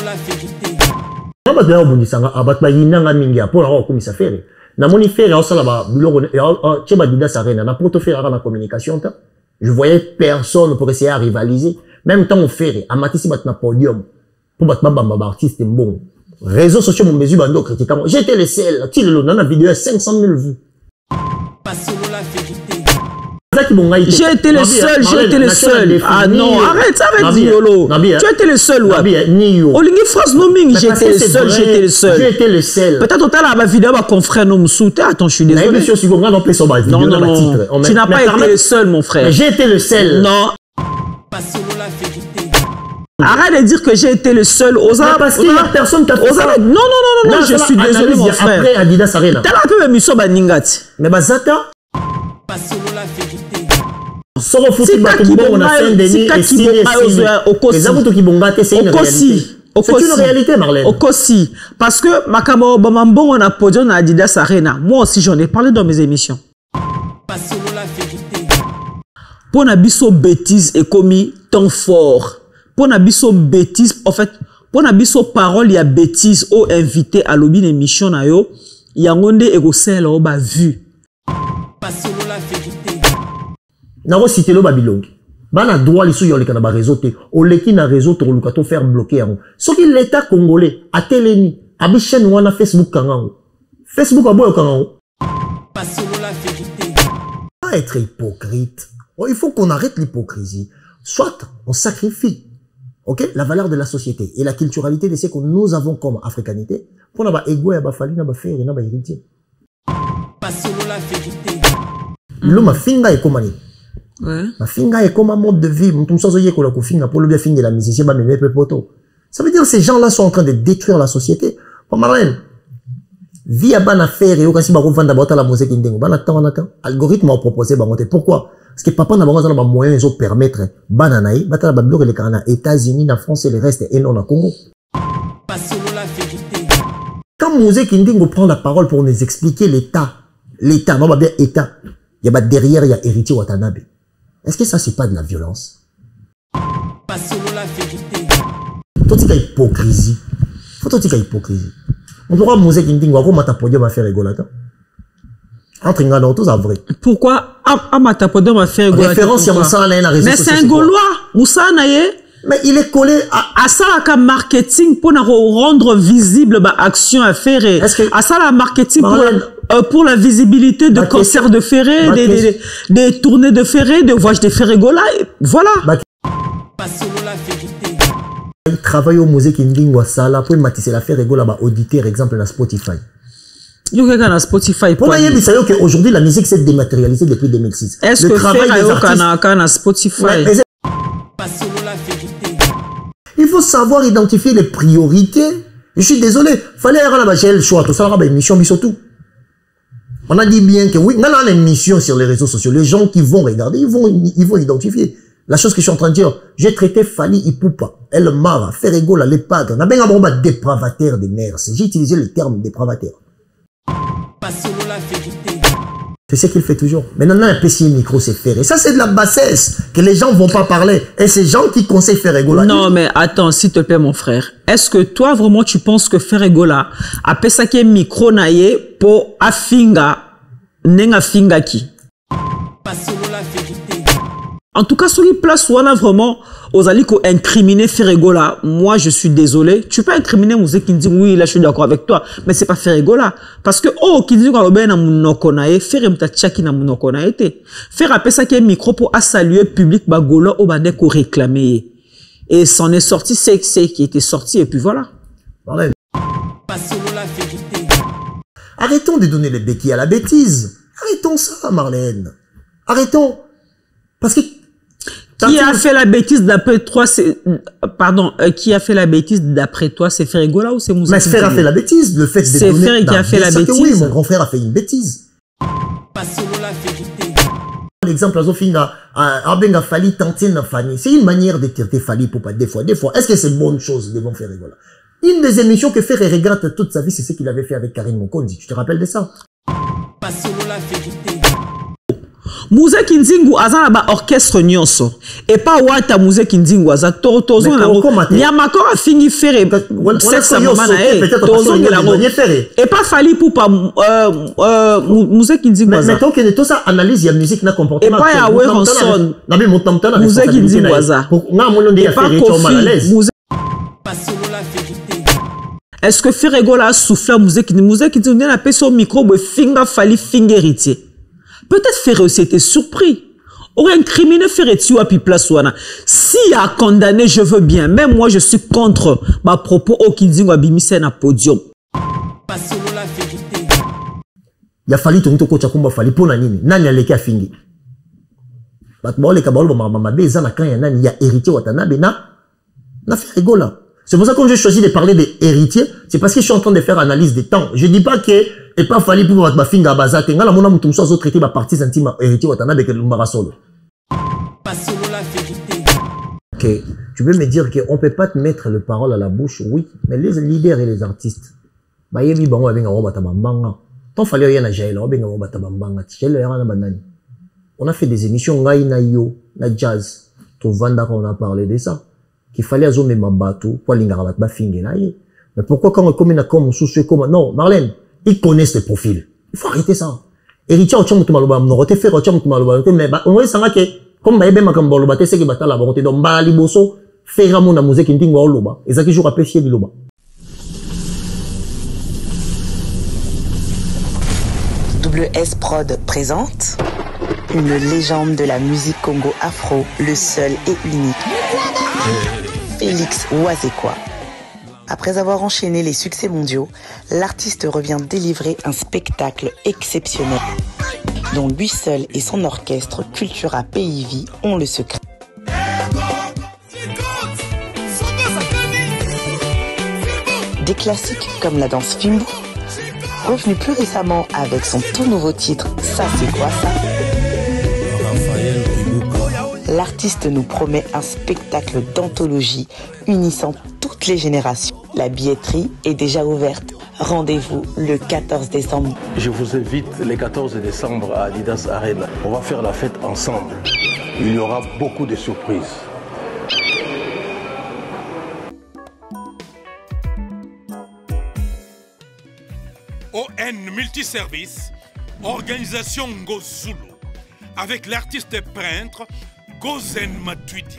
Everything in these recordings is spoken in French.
la vérité. Ba doya bondisanga abatba yinanga mingi pour la komisa faire. Na moni faire au sala ba biloko tcheba Adidas Arena na poto faire na communication ta. Je voyais personne pour essayer à rivaliser. Même temps on fait amatisi bat na podium pour batba bamba artiste bon. Réseaux sociaux mon mesure bando critiquer moi. J'étais le seul. Tu le dans la vidéo 500 000 vues. La vérité. J'ai été le seul, j'ai été le seul. Ah non, arrête, Diolo. Tu étais le seul, ouais. Olingi France Noming, j'ai été le seul, j'ai été le seul. J'ai été le seul. Peut-être au la vidéo, mon frère nous soutient. Attends, je suis désolé. Non, non, non. Tu n'as pas été le seul, mon frère. J'ai été le seul. Non. La vérité. Arrête de dire que j'ai été le seul. Parce qu'il n'y a personne qui a fait ça. Non, non, non, non, je suis désolé, mon frère. Après Adidas Arena. T'as la peu émission Baningati. Mais Bazata. La vérité. Sans refouler on a fait des nuits et c'est une réalité, Marlène. Aussi, parce que Makamo Bamambo on a podium à Adidas Arena. Moi aussi j'en ai parlé dans mes émissions. La vérité. Pour n'abisso bêtise et commis temps fort. Pour n'abisso bêtise, en fait, pour n'abisso parole il y a bêtise au invité à l'objet émission na yo, il y a un et go sel au bas vu. La vérité. Naro cité lo Babylone. Bana droit les sous yo le kanaba réseau te. O leki na réseau to lukato faire bloquer en. Ce qui l'état congolais a télémi, abi chaîne wana Facebook kangango. Facebook a boyo kangango. La vérité. Pas être hypocrite. Oh, il faut qu'on arrête l'hypocrisie. Soit on sacrifie, ok, la valeur de la société et la culturalité de ce que nous avons comme africanité pour n'avoir ego et bafali n'avoir faire et n'avoir héritier. La vérité. L'homme a finga et comment ouais. Ma finga est comme un mode de vie. Tout ça, c'est pour le bien finir la musicien, bah, mais poto. Ça veut dire que ces gens-là sont en train de détruire la société. Pour Marlène, vie à ban affaire et au cas si on vend la musique indégo, ban attend. Algorithme a proposé, bah, pourquoi? Parce que papa n'a pas moyen de permettre, bananaï, battre la bablo les Canada, États-Unis, la France et le reste, et non, à Congo. La vérité. Quand musique indégo prend la parole pour nous expliquer l'État, non, bah, bien, État, il y a derrière, il y a héritier Watanabe. Est-ce que ça, c'est pas de la violence? La vérité. Faut que hypocrisie. Faut que hypocrisie. On doit musique indingo, on va podium à faire rigoler. Entre Ngana, tout ça vrai. Pourquoi Amata podium à faire rigoler? Référence, il y a Moussa Naye na réseau. Mais c'est un Gaulois. Moussa Naye. Mais il est collé à ça la marketing pour rendre visible ma action à faire. À ça la marketing pour la visibilité de concerts de ferré, des tournées de ferré, de voyages de ferrégola. Voilà. La vérité. Il travaille au musée Kindingwa Sala pour matisser la ferrégola ba auditeur exemple na Spotify. Il y a Spotify. Pour la yébi, ça y est qu'aujourd'hui la musique s'est dématérialisée depuis 2006. Est-ce que faire à Spotify? Il faut savoir identifier les priorités. Je suis désolé, fallait avoir le choix. Tout ça, une émission, surtout. On a dit bien que oui, on a une émission sur les réseaux sociaux. Les gens qui vont regarder, ils vont identifier. La chose que je suis en train de dire, j'ai traité Fali Ipupa, El Mara, Ferregola, les padres. On a bien un dépravataire des mers. J'ai utilisé le terme dépravataire. La vérité. C'est ce qu'il fait toujours. Maintenant, un PC micro, c'est faire. Et ça, c'est de la bassesse que les gens ne vont pas parler. Et ces gens qui conseillent Ferregola. Non, mais attends, s'il te plaît, mon frère. Est-ce que toi, vraiment, tu penses que Ferregola a pesake micro naye pour afinga, nenga finga qui? La vérité. En tout cas, sur les places où on a vraiment, aux alliés incriminer Ferregola, moi, je suis désolé. Tu peux incriminer Mouzé qui dit, oui, là, je suis d'accord avec toi, mais c'est pas Ferregola. Parce que, oh, qui dit qu'on a bien monokonae, faire mta tchaki na monokonae te. Faire appeler ça qui est micro pour saluer public bagola au bané qu'on réclamait. Et c'en est sorti, c'est qui était sorti, et puis voilà. Marlène. La vérité. Arrêtons de donner les béquilles à la bêtise. Arrêtons ça, Marlène. Arrêtons. Parce que qui a fait la bêtise d'après toi, c'est, pardon, qui a fait la bêtise d'après toi, c'est Ferregola ou c'est Moussa? Mais Fer a fait la bêtise, le fait de c'est Fer qui a fait la bêtise. Oui, mon grand frère a fait une bêtise. La vérité. L'exemple, Azofinga, Abenga Fali, Tantine Fanny. C'est une manière de traiter Fali pour pas des fois. Est-ce que c'est une bonne chose devant Ferregola? Une des émissions que Fer regrette toute sa vie, c'est ce qu'il avait fait avec Karine Mokondi. Tu te rappelles de ça? La vérité. Mouze Kinzingu azana ba orchestre nyonso et pas wata Mouze Kinzingu aza tozo na nyamako afingi fere sexe mama na tozo ngela ngo et pas fali pour pas Mouze Kinzingu aza mais tant que tout ça analyse ya musique na comportement et pas ya Weronson na bi montamtana Mouze Kinzingu aza nga mono ndi ya fere to mal à l'aise pas solo la vérité. est-ce que Ferregola a soufflé à Mouze Kinzingu n'a pas son micro be finga fali finger héritier. Peut-être Ferre aussi était surpris. Aurait incriminé Ferre tu à pi place wana. Si a condamné, je veux bien. Même moi, je suis contre ma propos au Kinzingu abimise na podium. Pas solo la vérité. Il a fallu tout coach akumba fali pona nini. Nani aleki afingi. Bat bo le kabalo mama beza na kan ya nani ya héritier Watanabe na Ferregola. C'est pour ça que j'ai choisi de parler des héritiers, c'est parce que je suis en train de faire analyse des temps. Je dis pas que et pas fallu pour votre finga bazate. Ngala mona mutum so traiter ba partie intime héritier Watanabe que Lumbara solo. Pas solo la vérité. OK, tu veux me dire que on peut pas te mettre le parole à la bouche, oui, mais les leaders et les artistes ba yebi bango abenga ngo batabambanga. Tant fallait y na jaila abenga ngo batabambanga. Jaila yana banani. On a fait des émissions ngai na yo, na jazz. To vanda quand on a parlé de ça. Qu'il fallait azomer mabato pour l'ingarabat ba finge na ye. Mais pourquoi quand on commune comme sous comme non, Marlène, ils connaissent le profil. Il faut arrêter ça. Héritier au cham tumaloba no rote faire au cham tumaloba mais on voit ça que comme ba yeba makamba loba te seki batala ba rote donc ba liboso faire mon musique ndingo loba et ça qui joue apprécier du loba. WS Prod présente une légende de la musique Congo afro, le seul et unique. Félix Ouazekwa. Après avoir enchaîné les succès mondiaux, l'artiste revient délivrer un spectacle exceptionnel dont lui seul et son orchestre Cultura PIV ont le secret. Des classiques comme la danse Fimbu, revenu plus récemment avec son tout nouveau titre Ça c'est quoi ça? L'artiste nous promet un spectacle d'anthologie unissant toutes les générations. La billetterie est déjà ouverte. Rendez-vous le 14 décembre. Je vous invite le 14 décembre à Adidas Arena. On va faire la fête ensemble. Il y aura beaucoup de surprises. ON Multiservice, organisation Ngozulu, avec l'artiste peintre Gozen Matuidi.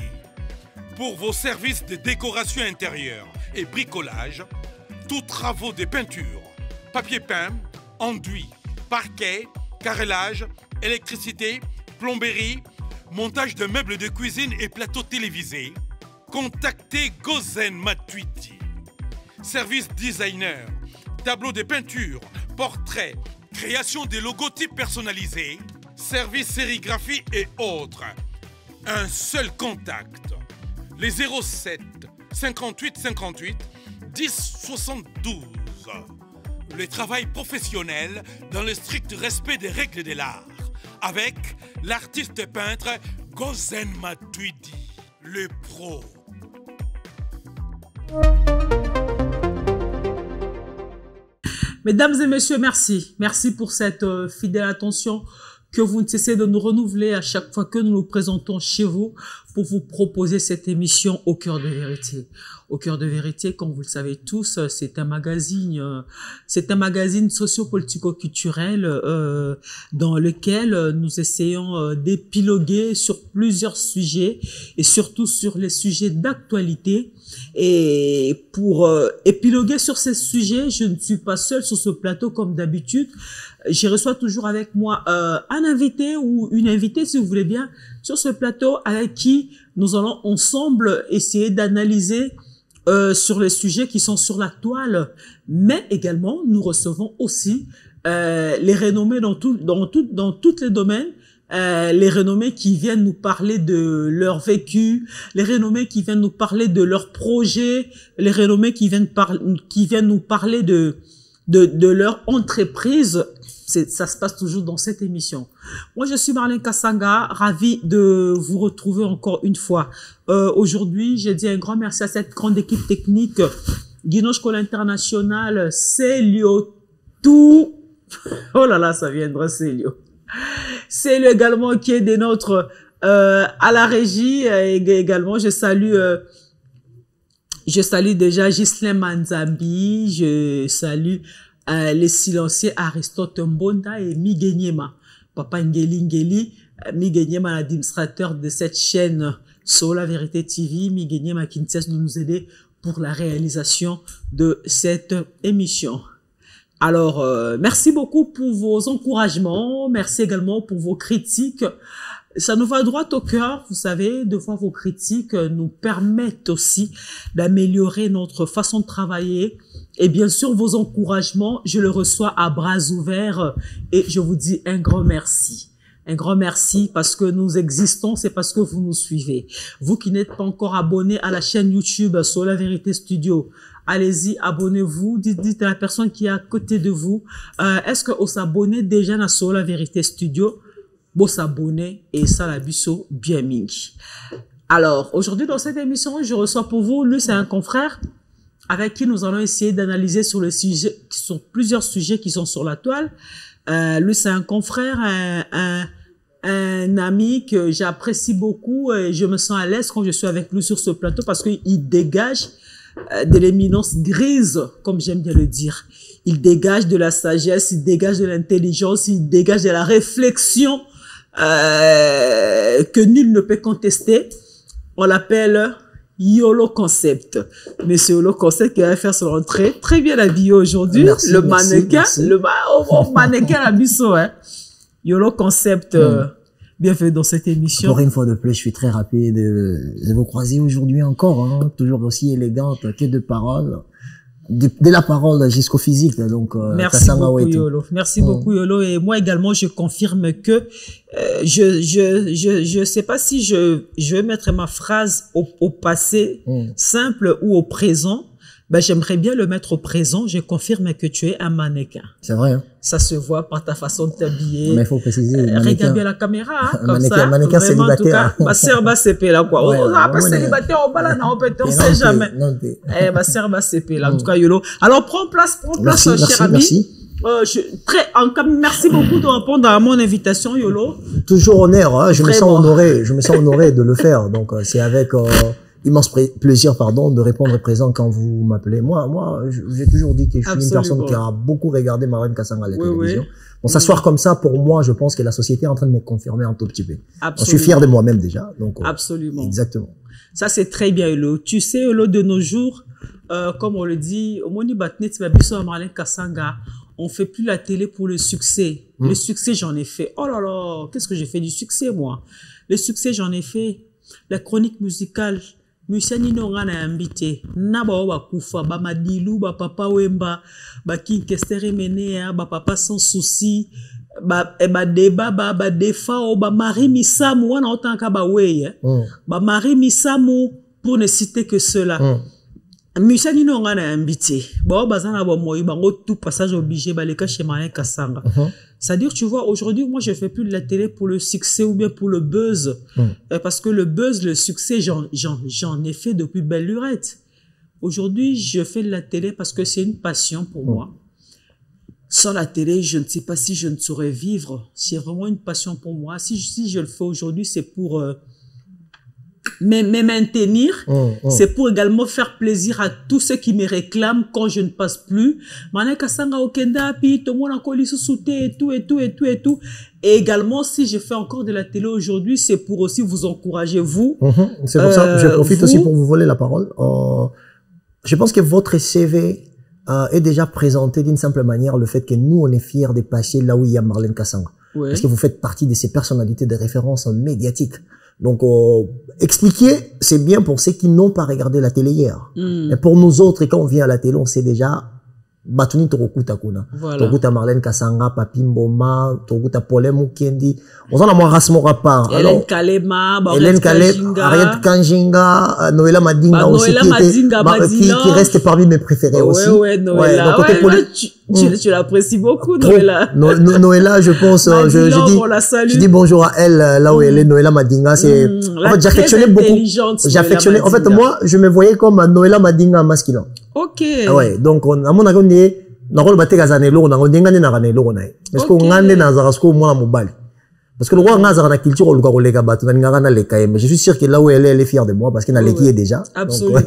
Pour vos services de décoration intérieure et bricolage, tous travaux de peinture, papier peint, enduit, parquet, carrelage, électricité, plomberie, montage de meubles de cuisine et plateaux télévisés, contactez Gozen Matuidi. Service designer, tableau de peinture, portrait, création de logotypes personnalisés, service sérigraphie et autres. Un seul contact, les 07 58 58 10 72. Le travail professionnel dans le strict respect des règles de l'art, avec l'artiste peintre Gozen Matuidi, le pro. Mesdames et messieurs, merci. Merci pour cette fidèle attention que vous ne cessez de nous renouveler à chaque fois que nous nous présentons chez vous pour vous proposer cette émission Au cœur de vérité. Au cœur de vérité, comme vous le savez tous, c'est un magazine socio-politico-culturel dans lequel nous essayons d'épiloguer sur plusieurs sujets et surtout sur les sujets d'actualité. Et pour épiloguer sur ces sujets, je ne suis pas seule sur ce plateau comme d'habitude. Je reçois toujours avec moi un invité ou une invitée, si vous voulez bien, sur ce plateau avec qui nous allons ensemble essayer d'analyser sur les sujets qui sont sur la toile. Mais également, nous recevons aussi les renommés dans tous les domaines. Les renommés qui viennent nous parler de leur vécu, les renommés qui viennent nous parler de leurs projets, les renommés qui viennent nous parler de leur entreprise. Ça se passe toujours dans cette émission. Moi, je suis Marlène Kassanga, ravie de vous retrouver encore une fois. Aujourd'hui, j'ai dit un grand merci à cette grande équipe technique, Guino School International, Célio, tout. Oh là là, ça viendra Célio. C'est lui également qui est des nôtres à la régie. Également, je salue déjà Ghislain Manzambi. Je salue les silencieux Aristote Mbonda et Migenyema. Papa Ngeli, Migenyema, l'administrateur de cette chaîne sur la Vérité TV. Migenyema qui ne cesse de nous aider pour la réalisation de cette émission. Alors, merci beaucoup pour vos encouragements. Merci également pour vos critiques. Ça nous va droit au cœur, vous savez, de voir vos critiques nous permettent aussi d'améliorer notre façon de travailler. Et bien sûr, vos encouragements, je les reçois à bras ouverts et je vous dis un grand merci. Un grand merci parce que nous existons, c'est parce que vous nous suivez. Vous qui n'êtes pas encore abonné à la chaîne YouTube sur la Vérité Studio, allez-y, abonnez-vous, dites à la personne qui est à côté de vous, est-ce que vous s'abonnez déjà à sur la Vérité Studio? Bon, s'abonner et ça la biso bien mingi. Alors, aujourd'hui dans cette émission, je reçois pour vous, lui c'est un confrère avec qui nous allons essayer d'analyser sur le sujet, qui sont plusieurs sujets qui sont sur la toile. Lui c'est un confrère, un ami que j'apprécie beaucoup et je me sens à l'aise quand je suis avec lui sur ce plateau parce qu'il dégage de l'éminence grise, comme j'aime bien le dire. Il dégage de la sagesse, il dégage de l'intelligence, il dégage de la réflexion que nul ne peut contester. On l'appelle YOLO Concept. Monsieur YOLO Concept qui va faire son entrée. Très bien habillé aujourd'hui. Le mannequin, le mannequin à bisso, hein. YOLO Concept, bienvenue dans cette émission. Encore une fois de plus, je suis très rapide de vous croiser aujourd'hui encore, hein, toujours aussi élégante, que de paroles. De la parole jusqu'au physique, donc merci beaucoup YOLO. Merci beaucoup YOLO et moi également je confirme que je sais pas si je vais mettre ma phrase au passé simple ou au présent. Ben j'aimerais bien le mettre au présent. Je confirme que tu es un mannequin. C'est vrai. Hein? Ça se voit par ta façon de t'habiller. Mais il faut préciser. Regarde bien la caméra, hein, comme mannequin, ça. Mannequin célibataire. Ma sœur va CP là quoi. On n'a pas célibataire, on sait jamais. Ma sœur va CP là. En tout cas YOLO. Alors prends place, cher ami. Merci. Merci beaucoup de répondre à mon invitation YOLO. Toujours honneur, hein. Je me sens honoré de le faire. Donc c'est avec immense plaisir, de répondre présent quand vous m'appelez. Moi, j'ai toujours dit que je suis une personne qui a beaucoup regardé Marlène Kasanga à la télévision. Bon, s'asseoir comme ça, pour moi, je pense que la société est en train de me confirmer un tout petit peu. Je suis fier de moi-même déjà. Donc, absolument. Exactement. Ça, c'est très bien, YOLO. Tu sais, YOLO, de nos jours, comme on le dit, au Moni Batnet, Marlène Kasanga, on fait plus la télé pour le succès. Le succès, j'en ai fait. Oh là là, qu'est-ce que j'ai fait du succès, moi? Le succès, j'en ai fait. La chronique musicale. Musani no ngana ambité na ba wa kufa ba madilu ba papa wemba ba kinkestere menea ba papa sans souci ba débat ba defa o ba mari misamu wana otanka ba weye ba mari misamu pour ne citer que cela. Musani no ngana ambité ba bazana ba moyi bango tout passage obligé ba leka chez Marlène Kasanga. C'est-à-dire, tu vois, aujourd'hui, moi, je fais plus de la télé pour le succès ou bien pour le buzz. Parce que le buzz, le succès, j'en ai fait depuis belle lurette. Aujourd'hui, je fais de la télé parce que c'est une passion pour moi. Sans la télé, je ne sais pas si je ne saurais vivre. C'est vraiment une passion pour moi. Si je le fais aujourd'hui, c'est pour me maintenir. C'est pour également faire plaisir à tous ceux qui me réclament quand je ne passe plus. Et également, si je fais encore de la télé aujourd'hui, c'est pour aussi vous encourager, vous. C'est pour ça que je profite aussi pour vous voler la parole. Je pense que votre CV est déjà présenté d'une simple manière, le fait que nous, on est fiers de passer là où il y a Marlène Kasanga. Parce que vous faites partie de ces personnalités de référence médiatiques. Donc, expliquer, c'est bien pour ceux qui n'ont pas regardé la télé hier. Mais pour nous autres, quand on vient à la télé, on sait déjà, Batuni Tokuta Kuna. Tokuta Marlène Kasanga, Papi Mboma, Tokuta Paulin Mukendi. On en a moins rassement rapport. Hélène Kalema, Hélène Kalema, Ariette Kanjinga, Noëlla Madinga aussi, qui reste parmi mes préférés aussi. Noëlla. Tu l'apprécies beaucoup, Noëlla. Noëlla, je pense, je dis bonjour à elle, là où elle est, Noëlla Madinga. C'est, en fait, j'affectionnais beaucoup. J'affectionnais, en fait, moi, je me voyais comme Noëlla Madinga masculin. Ok. Ouais, donc, à mon avis, nakolo bateka zanelo na ndenga ne na kanelo na parce que ngande na zarasko mwana mobali Parce que le roi Ngazar na culture au Luka Kolega Batu, na les KM. Je suis sûr que là où elle est fière de moi parce qu'elle a l'équipe déjà. Absolument.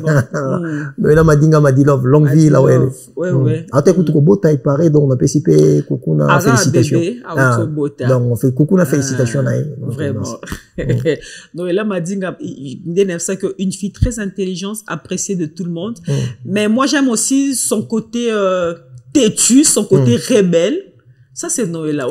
Donc, elle m'a dit, love, longue vie là où elle est. Ouais. Ah, t'as écouté beau taille pareil, donc on a participé, Koukouna, félicitations. Donc, on fait Koukouna, félicitations. Vraiment. Donc, elle m'a dit, une fille très intelligente, appréciée de tout le monde. Mais moi, j'aime aussi son côté têtu, son côté rebelle. Ça, c'est Noëlla.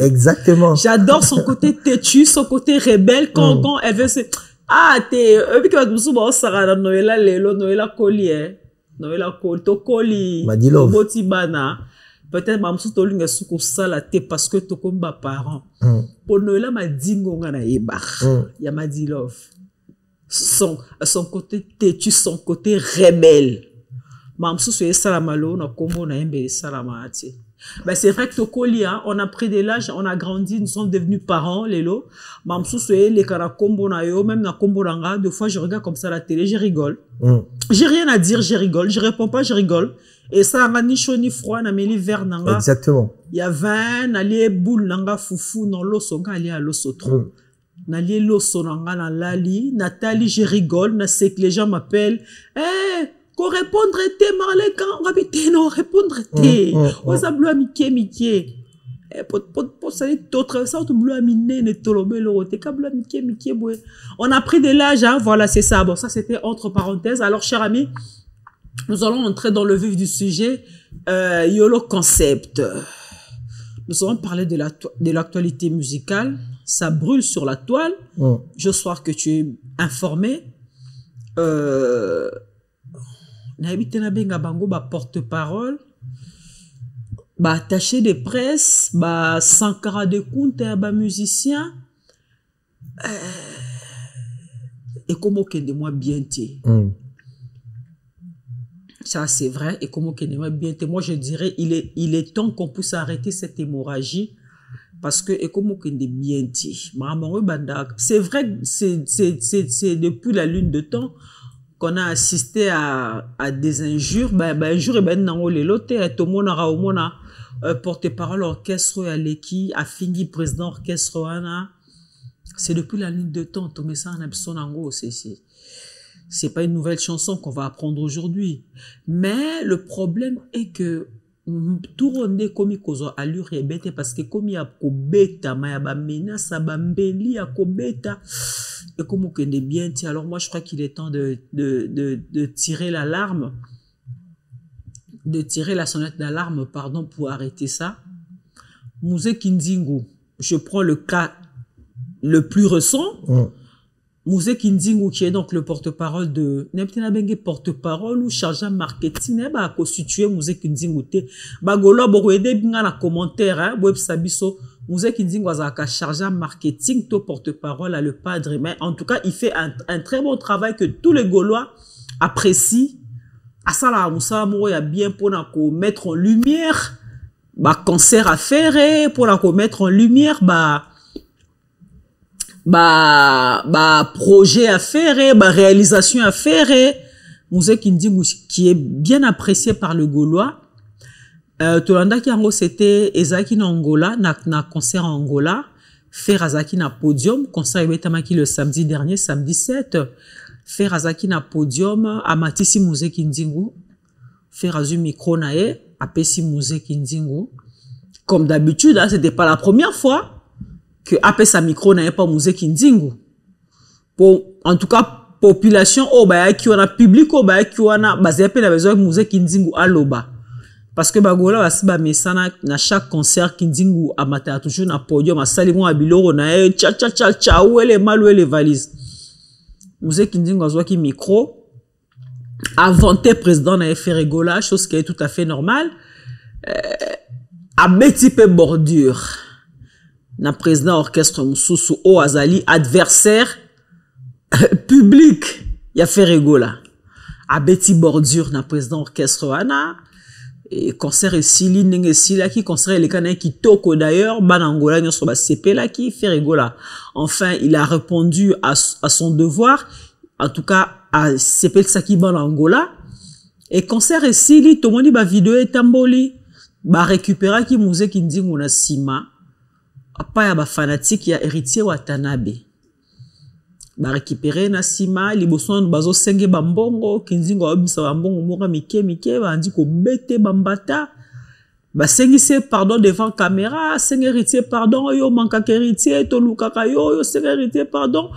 Exactement. J'adore son côté têtu, son côté rebelle quand elle veut se... Ah, t'es... Noëlla, Lélo, Noëlla Koli, Noëlla Koli, Tokoli, Tobotibana. Peut-être, Mamsou Tolinga Soukou Salate parce que Tokom ba parent. Pour Noëlla, m'a dit Ngongana Ebar. Ya m'a dit love. Son côté têtu, son côté rebelle. Mamsou Soye Salamalo, na Kombo na Mbele Salamati. Ben, c'est vrai que Tokoli, hein, on a pris de l'âge, on a grandi, nous sommes devenus parents, Lélo. Mamsou Soye, les Karakombo na yo, même na Kombo Nanga, deux fois je regarde comme ça la télé, je rigole. J'ai rien à dire, je rigole. Je réponds pas, je rigole. Et ça n'a ni chaud ni froid, n'a mis l'hiver Nanga. Exactement. Il y a 20, n'allez boule Nanga foufou, non l'osso, n'allez à l'osso trop. N'allez l'osso Nanga, na lali, Nathalie, je rigole, na c'est que les gens m'appellent. Eh! Qu'on répondre te marlé quand on habite non répondre te on a bleu miké pour salir d'autres ça tout bleu miné ne tolobé le roté bleu miké boué on a pris de l'âge hein, voilà c'est ça bon ça c'était entre parenthèses. Alors chers amis, nous allons entrer dans le vif du sujet. YOLO concept, nous allons parler de l'actualité musicale. Ça brûle sur la toile. J'espère que tu es informé. N'habitez benga bango ba porte-parole, ba attaché de presse, ba Sankara de Kunta, ba musicien. Et comment que de moi bien t'es. Ça c'est vrai. Et comment que de moi bien t'es. Moi je dirais il est temps qu'on puisse arrêter cette hémorragie. Parce que, et comment que de bien t'es. C'est vrai, c'est depuis la lune de temps qu'on a assisté à des injures. Un jour, porte-parole orchestre à l'équipe, à Fingi, président orchestre, c'est depuis la ligne de temps. C'est pas une nouvelle chanson qu'on va apprendre aujourd'hui. Mais le problème est que tout rond comme il cause allure et bête parce que comme il y a kobeta ma ba menace ba mbeli ya kobeta et comme on est bien. Alors moi je crois qu'il est temps de tirer l'alarme, de tirer la sonnette d'alarme pardon pour arrêter ça. Mouzé Kindingu, je prends le cas le plus récent. Mouzé Kindingu qui est donc le porte-parole de Neptina Bengue porte-parole ou chargé marketing ba constitué Mouzé Kindingu te ba golo bo aider binga na commentaire hein web sabiso Mouzé Kindingu azaka chargé marketing to porte-parole à le padre, mais en tout cas il fait un très bon travail que tous les Gaulois apprécient. À ça là Moussa Moro ya bien pour na ko mettre en lumière ba concert à faire pour na ko mettre en lumière projet à faire, réalisation à faire. Mouzé Kindingu qui est bien apprécié par le Gaulois. Tolanda qui en c'était Ezaki na Angola, na concert en Angola, faire Azaki na podium, concert Ebetamaki le samedi dernier, samedi 7, faire Azaki na podium, Amatisi Mouzé Kindingu, faire Azu micro nae, apesi Mouzé Kindingu. Comme d'habitude, hein, c'était pas la première fois que après sa micro n'avait pas Mouzé Kindingu. Pour, en tout cas, population, oh, bah, qui on a public, oh, bah, qui on a, bah, c'est la besoin de Mouzé Kindingu à l'oba. Parce que, bah, gola, bah, mais ça, na chaque concert, Kindingu, a maté, toujours na podium, a salimon, a biloro, na, tcha, où est les mal, où est les valises. Mouzé Kindingu, a joué qui micro, inventé président, na fait rigola, chose qui est tout à fait normale, a petit peu bordure. Na président orchestre Moussoussou o azali adversaire public ya fait rigola a beti bordure na président orchestre ana et concert sili nenge sila qui concert les canins qui toko d'ailleurs banangola nyoso ba sepela qui fait rigola. Enfin il a répondu à son devoir, en tout cas à sepel saki banangola et concert sili tomoni ba vidéo etamboli ba récupérer qui Mouzé Kindingu na sima. pas ya ba fanatique ya héritier Watanabe. Ba récupérer na sima liboso bazo senge bambongo kinzingo obisa bambongo moka mike ba ndi ko bete bambata. Ba sengise pardon devant caméra, senge héritier pardon yo manka héritier to lukaka yo senge héritier pardon.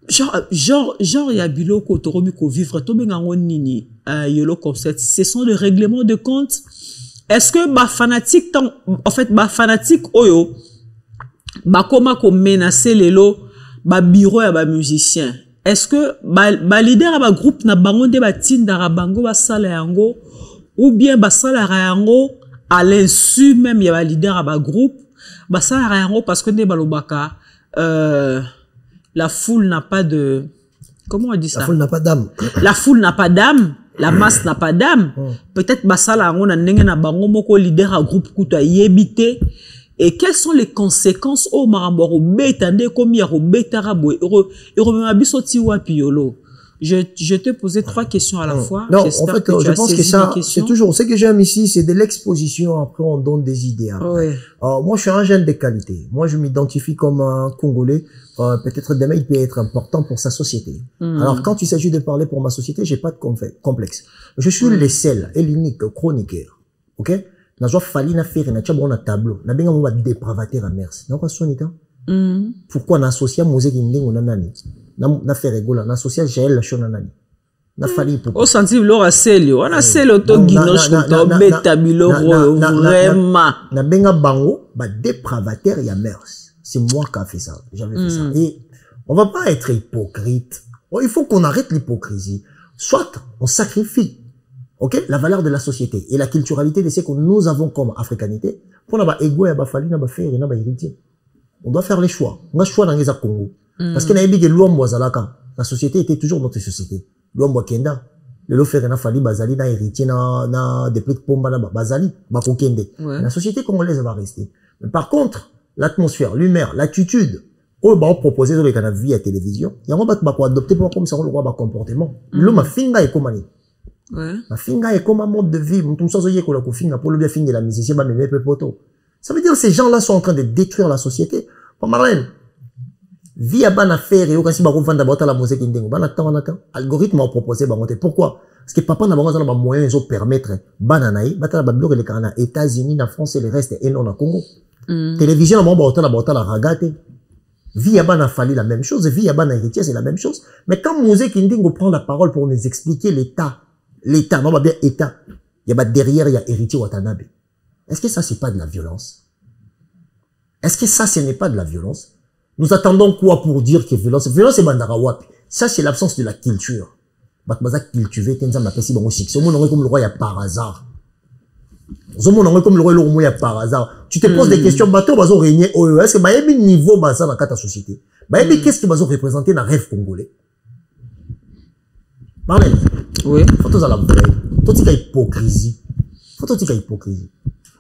Genre ya biloko toromi ko vivre to bengango nini yolo concept, ce sont des règlements de compte. Est-ce que ba fanatique en fait ba fanatique oyo ba koma ko menacer lelo ba bureau ya ba musicien? Est-ce que ba leader ba groupe na bango nde ba tindara bango ba sala yango ou bien ba sala yango à l'insu même ya ba leader ba groupe ba sala yango parce que nde balobaka la foule n'a pas de... Comment on dit ça? La foule n'a pas d'âme. La foule n'a pas d'âme. La masse n'a pas d'âme. Peut-être basala on a nengena bango moko leader à groupe kuta yebite. Et quelles sont les conséquences au maramboro betande comme ya robeta rabo et remembiso tiwa piolo? Je te posais 3 questions à la fois. Non, en fait, je pense que ça, c'est toujours, ce que j'aime ici, c'est de l'exposition, après on donne des idées. Ouais. Moi, je suis un jeune de qualité. Moi, je m'identifie comme un Congolais. Peut-être demain, il peut être important pour sa société. Alors, quand il s'agit de parler pour ma société, j'ai pas de complexe. Je suis le seul et l'unique chroniqueur. Ok? Na joie fali na faire na tchabon na tableau. Na benga mwa dépravateur à merci. Na quoi sonita? Pourquoi na associé musique ndingo na nani? Na faire rigola, na associé Jaël Chona nani? Na fali pour. Au senti l'or à Célio. On a Célio to guinoche to beta biloro vraiment. Na benga bango ba dépravateur ya merci. C'est moi qui a fait ça. J'avais fait ça. Et on va pas être hypocrite. Il faut qu'on arrête l'hypocrisie. Soit on sacrifie, ok, la valeur de la société et la culturalité de ce que nous avons comme africanité pour n'avoir égo et bafali n'a pas faire et n'a pas héritier. On doit faire les choix. On a choix dans les Congo. Parce que naïbi que l'homme zalaka, la société était toujours notre société. L'homme kenda, le lo faire na fali bazali na héritier na des plus pomba na bazali bakokende. La société congolaise va rester. Mais par contre, l'atmosphère, l'humeur, l'attitude, on va proposer sur les canaux vie à télévision. Il y a un va adopter pour comme ça on le voit comportement. L'homme a finga et comment ma finga est comme un mode de vie. Mon tout ça y est qu'on a finga pour le bien finir la musique, bah mais poto. Ça veut dire que ces gens-là sont en train de détruire la société. Pour Marlène, vie à ban affaire et au cas si bah on vend d'abord la musique indégo. Ban attend. Algorithme a proposé bah monter. Pourquoi? Parce que papa n'a pas de moyens de permettre bananaï, battre la blog les canaux États-Unis, la France et le reste et non à Congo. Télévision à la la ragate. Vie à ban a fallu la même chose. Vie à ban a héritier c'est la même chose. Mais quand musique indégo prend la parole pour nous expliquer l'État, non, bah bien État. Il y a derrière, il y a héritier Watanabe. Est-ce que ça, c'est pas de la violence? Est-ce que ça, ce n'est pas de la violence? Nous attendons quoi pour dire que violence? Violence, c'est bandara wapi. Ça, c'est l'absence de la culture. Batmaza cultiver, tenza ma pesi bango chic. Zomo n'aurait comme le roi, il y a par hasard. Zomo n'aurait comme le roi, il y a par hasard. Tu te poses des questions, bateau, bazo régner, est-ce que, bah, y a un niveau, bah, ça, dans ta société? Bah, y a qu'est-ce que bazo représenter dans rêve congolais? Marlène. Oui. Faut tous à la vraie. Faut tous à hypocrisie. Faut tous à hypocrisie.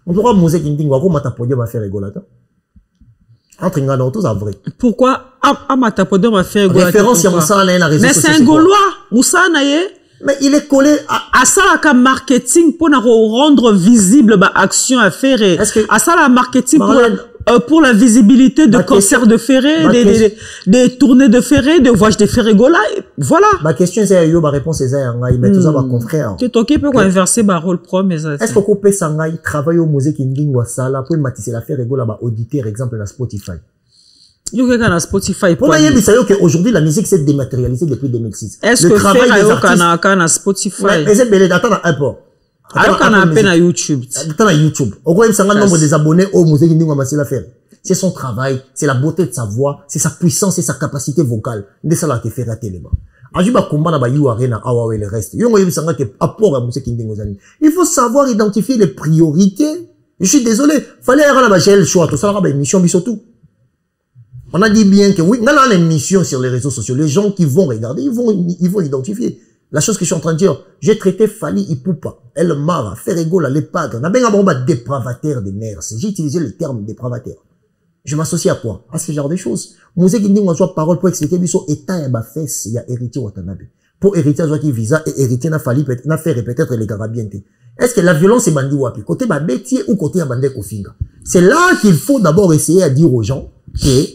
On pourra musique inding, on va mata podium à faire rigolata. Entre ingana, tous à vrai. Pourquoi à mata podium à faire rigolata? Référence, il y a Moussa na réseau. Mais c'est un Gaulois. Moussa na ye. Mais il est collé à ça la marketing pour rendre visible ba action à faire. À ça la marketing pour la visibilité de concerts de ferré, des tournées de ferré, de voyages de ferré gola. Voilà. Ma question c'est ma réponse c'est ça mais tout ça va contraire. Tu t'occupes pour inverser ma rôle pro mais est-ce qu'on peut s'engager travailler au musée Kinding ou ça là pour matisser la ferré gola ba auditer exemple na Spotify. Yo que na Spotify pour y est que aujourd'hui la musique s'est dématérialisée depuis 2006. Est-ce que travail des artistes na Spotify mais c'est belé attends un peu. Alors qu'on a à peine à YouTube. Attends à YouTube. Au moins, il y a un nombre des abonnés au musée qui nous a faire. C'est son travail, c'est la beauté de sa voix, c'est sa puissance et sa capacité vocale. De ça là qui fait rater les mains. Ajuba combat na ba you arena awa et le reste. Yo ngoyi bisanga ke apport à musique qui nous il faut savoir identifier les priorités. Je suis désolé, fallait avoir la gel choix tout ça là ba émission bisotou. On a dit bien que oui, dans l'émission sur les réseaux sociaux, les gens qui vont regarder, ils vont identifier. La chose que je suis en train de dire, j'ai traité Fali Ipupa, El Mara, Ferregola, les padres, n'a bien un dépravateur des mers. J'ai utilisé le terme dépravateur. Je m'associe à quoi? À ce genre de choses. Mousse qui dit, on soit parole pour expliquer, lui, son état et ma fesse, il y a héritier Watanabe. Pour héritier, soit qui visa et héritier n'a fallu, n'a fait peut-être les garabientés. Est-ce que la violence est bandit wapi? Côté ba bétier ou côté abandé kofinga? C'est là qu'il faut d'abord essayer à dire aux gens que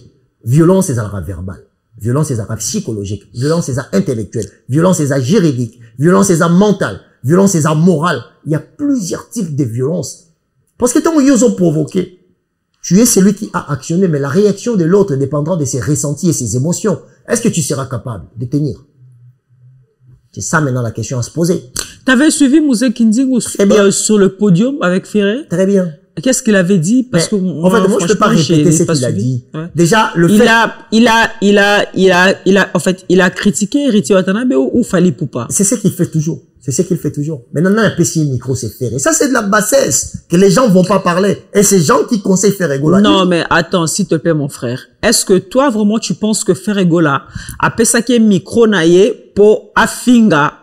violence est à verbale, violence est à psychologique, violence est à intellectuelle, violence est à juridique, violence est à mentale, violence est à morale. Il y a plusieurs types de violences. Parce que tant qu'ils ont provoqué, tu es celui qui a actionné, mais la réaction de l'autre dépendra de ses ressentis et ses émotions. Est-ce que tu seras capable de tenir? C'est ça maintenant la question à se poser. Tu avais suivi Mouzé Kindingu sur le podium avec Ferré? Très bien. Qu'est-ce qu'il avait dit? Parce que en fait, moi, je peux pas répéter ce qu'il a dit. Ouais. Déjà, le fait... Il a critiqué Héritier Watanabe ou Fali Poupa. C'est ce qu'il fait toujours. C'est ce qu'il fait toujours. Mais maintenant, un PC micro, c'est Ferré. Ça, c'est de la bassesse que les gens vont pas parler. Et ces gens qui conseillent Ferregola. Non, mais attends, s'il te plaît, mon frère. Est-ce que toi, vraiment, tu penses que Ferregola a pesake micro naye pour afinga,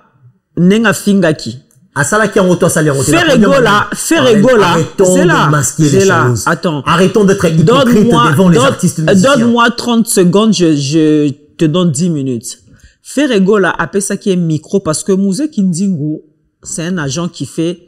nenga finga qui? Ferregola, arrêtons de masquer les choses. Attends. Arrêtons d'être hypocrites devant les artistes musiciens. Donne-moi 30 secondes, je te donne 10 minutes. Ferregola appelle ça qui est micro parce que Mouzé Kindingu, c'est un agent qui fait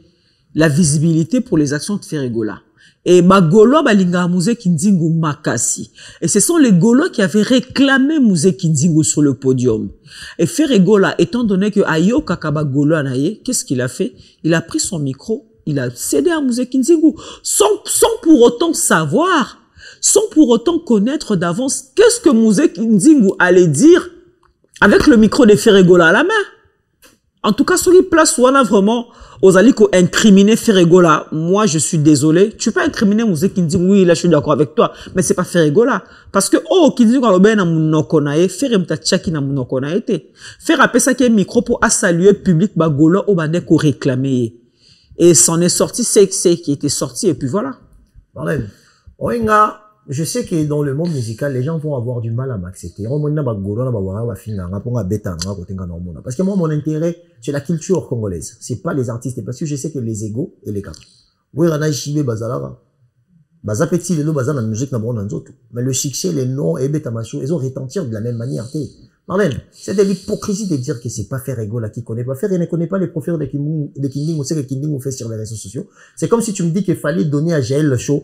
la visibilité pour les actions de Ferregola. Et Gaulois balinga Mouzé Kindingu makasi. Et ce sont les Gaulois qui avaient réclamé Mouzé Kindingu sur le podium. Et Ferregola, étant donné que Ayo Kakaba Gaulois naye, qu'est-ce qu'il a fait? Il a pris son micro, il a cédé à Mouzé Kindingu, sans pour autant savoir, sans pour autant connaître d'avance qu'est-ce que Mouzé Kindingu allait dire avec le micro de Ferregola à la main. En tout cas, sur les places où on a vraiment aux aliko incriminer Ferregola, moi je suis désolé. Tu peux incriminer Mouzé Kindingu, oui, là je suis d'accord avec toi, mais c'est pas Ferregola. Parce que, oh, Kindingu a l'obé na mounokonae, Ferre mtachaki na mounokonae te. Faire appeler ça qui est micro pour saluer public bagola au baneko réclamer. Et c'en est sorti, c'est qui était sorti, et puis voilà. Marlène, je sais que dans le monde musical, les gens vont avoir du mal à m'accepter. Parce que moi, mon intérêt, c'est la culture congolaise. C'est pas les artistes. Parce que je sais que les égos et les gars. Mais le succès, les noms et Betamacho, ils ont retentir de la même manière. Marlène, c'est de l'hypocrisie de dire que c'est pas Ferregola qui connaît pas. Ferre ne connaît pas les profils de Kindingu. On sait que Kindingu fait sur les réseaux sociaux. C'est comme si tu me dis qu'il fallait donner à GL le show.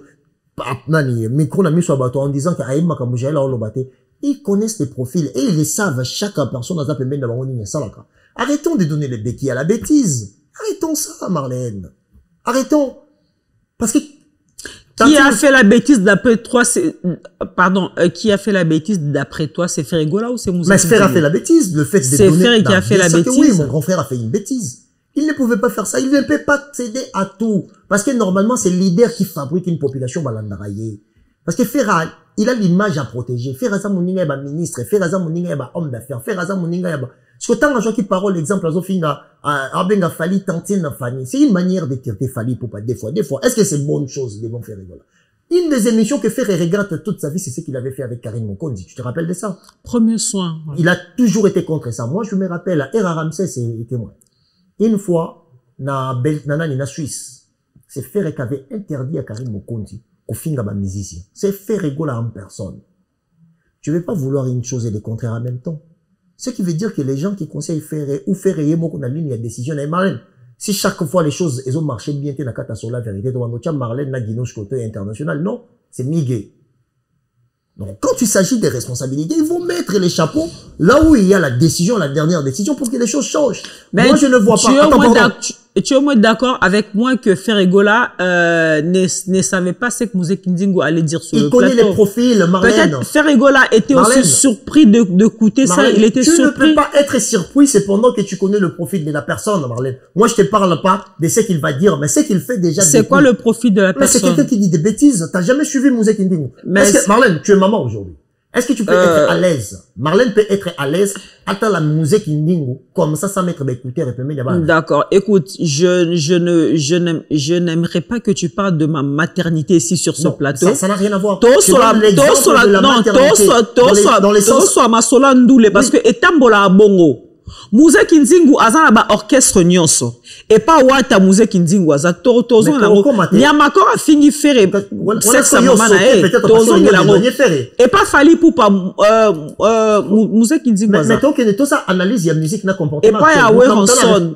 En disant ils connaissent les profils et ils savent chaque personne dans arrêtons de donner les béquilles à la bêtise. Arrêtons ça, Marlène. Arrêtons. Parce que qui a fait la bêtise d'après toi, pardon, qui a fait la bêtise d'après toi, c'est Ferregola ou c'est Mouzé? Mais Ferre a fait la bêtise, le fait de donner. C'est Ferre qui a fait la bêtise. Oui, mon grand frère a fait une bêtise. Il ne pouvait pas faire ça. Il ne peut pas céder à tout. Parce que normalement, c'est le leader qui fabrique une population balandaraye. Parce que Ferra, il a l'image à protéger. Ferra Zamoninga est ministre. Ferra Zamoninga est homme d'affaires. Ferra Zamoninga est parce que tant que qui parole l'exemple, Abenga Fali, Tantine Fani. C'est une manière de tirer Fali pour pas des fois. Est-ce que c'est une bonne chose de bon Ferregola? Une des émissions que Ferre regrette toute sa vie, c'est ce qu'il avait fait avec Karine Mokondi. Tu te rappelles de ça? Premier soin. Ouais. Il a toujours été contre ça. Moi, je me rappelle, à Era Ramsès, c'est témoin. Une fois, na Suisse, c'est Ferre qui avait interdit à Karim Mokondi au finga ma musicien. C'est Ferregola en personne. Tu ne veux pas vouloir une chose et le contraire en même temps. Ce qui veut dire que les gens qui conseillent Ferre ou Ferre et Moko na ligne, il y a décision. Marlène, si chaque fois les choses, elles ont marché bien, t'es na kata sur la vérité, Marlène na guinoche côté international. Non, c'est Miguel. Donc, quand il s'agit des responsabilités, ils vont mettre les chapeaux là où il y a la décision, la dernière décision, pour que les choses changent. Ben, moi, je ne vois pas. Tu es au moins d'accord avec moi que Ferregola ne savait pas ce que Mouzé Kindingu allait dire sur le plateau. Il connaît les profils, Marlène. Peut-être Ferregola était aussi surpris d'écouter ça. Il était surpris. Tu ne peux pas être surpris, c'est pendant que tu connais le profil de la personne, Marlène. Moi, je te parle pas de ce qu'il va dire, mais ce qu'il fait déjà. C'est quoi le profil de la personne? C'est quelqu'un qui dit des bêtises. T'as jamais suivi Mouzé Kindingu. Marlène, tu es maman aujourd'hui. Est-ce que tu peux être à l'aise? Marlène peut être à l'aise, attends la musique Kindingu, comme ça, sans mettre des écouteurs et peut mettre là-bas. D'accord. Écoute, je n'aimerais pas que tu parles de ma maternité ici sur ce plateau. Ça n'a rien à voir. Parce que etambola bongo. Mouze Kinzingu aza na ba orchestre nyonso. Et pas wata Mouze Kinzingu aza tozo na ngo. Nyamakor a fini faire sexe maman na tozo ngela ngo. Et pas fali pour pas Mouze Kinzingu aza. Mais toi que tout ça analyse ya musique na comportement. Et pas ya Weronson.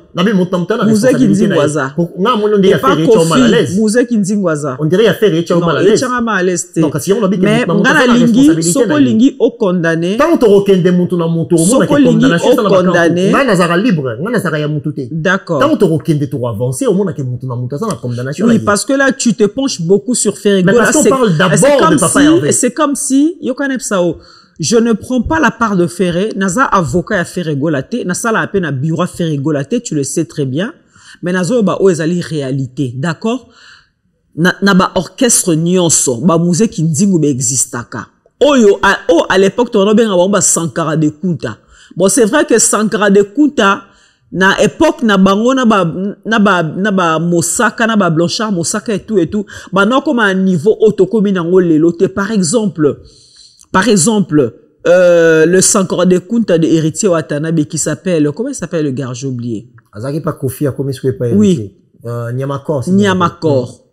Mouze Kinzingu aza. Et pas Kofi Mouze Kinzingu aza. On dirait ya faire et tchao mal à l'aise. Donc si on habite ngana lingi soko lingi au condamné. Tant to rokende mutu na mutu condamné. D'accord. Tant que tu avancer, au moins, la condamnation. Oui, parce que là, tu te penches beaucoup sur Ferrego. Mais parce qu'on parle d'abord de Papa Hervé. C'est comme si, je ne prends pas la part de Ferré, Naza avocat à Ferrego laté, Nasa la peine à bureau à Ferrego laté, tu le sais très bien. Mais Nazo ba oezali réalité, d'accord? Na ba orchestre nyonso, ba musée Kinzingu be existaka. Oyo, à l'époque, tu as bien avoir Sankara de Kunta. Bon, c'est vrai que Sankara de Kunta, na époque, na bango, na ba Mosaka, na ba Blanchard, Mosaka et tout, bah, non, comme à un niveau autocomi nango lelote. Par exemple, le Sankara de Kunta de Héritier Watanabe qui s'appelle, comment il s'appelle le gars, j'ai oublié? Azaki pas Kofi, comment il pas oui. Nyamakor. Nyamakor.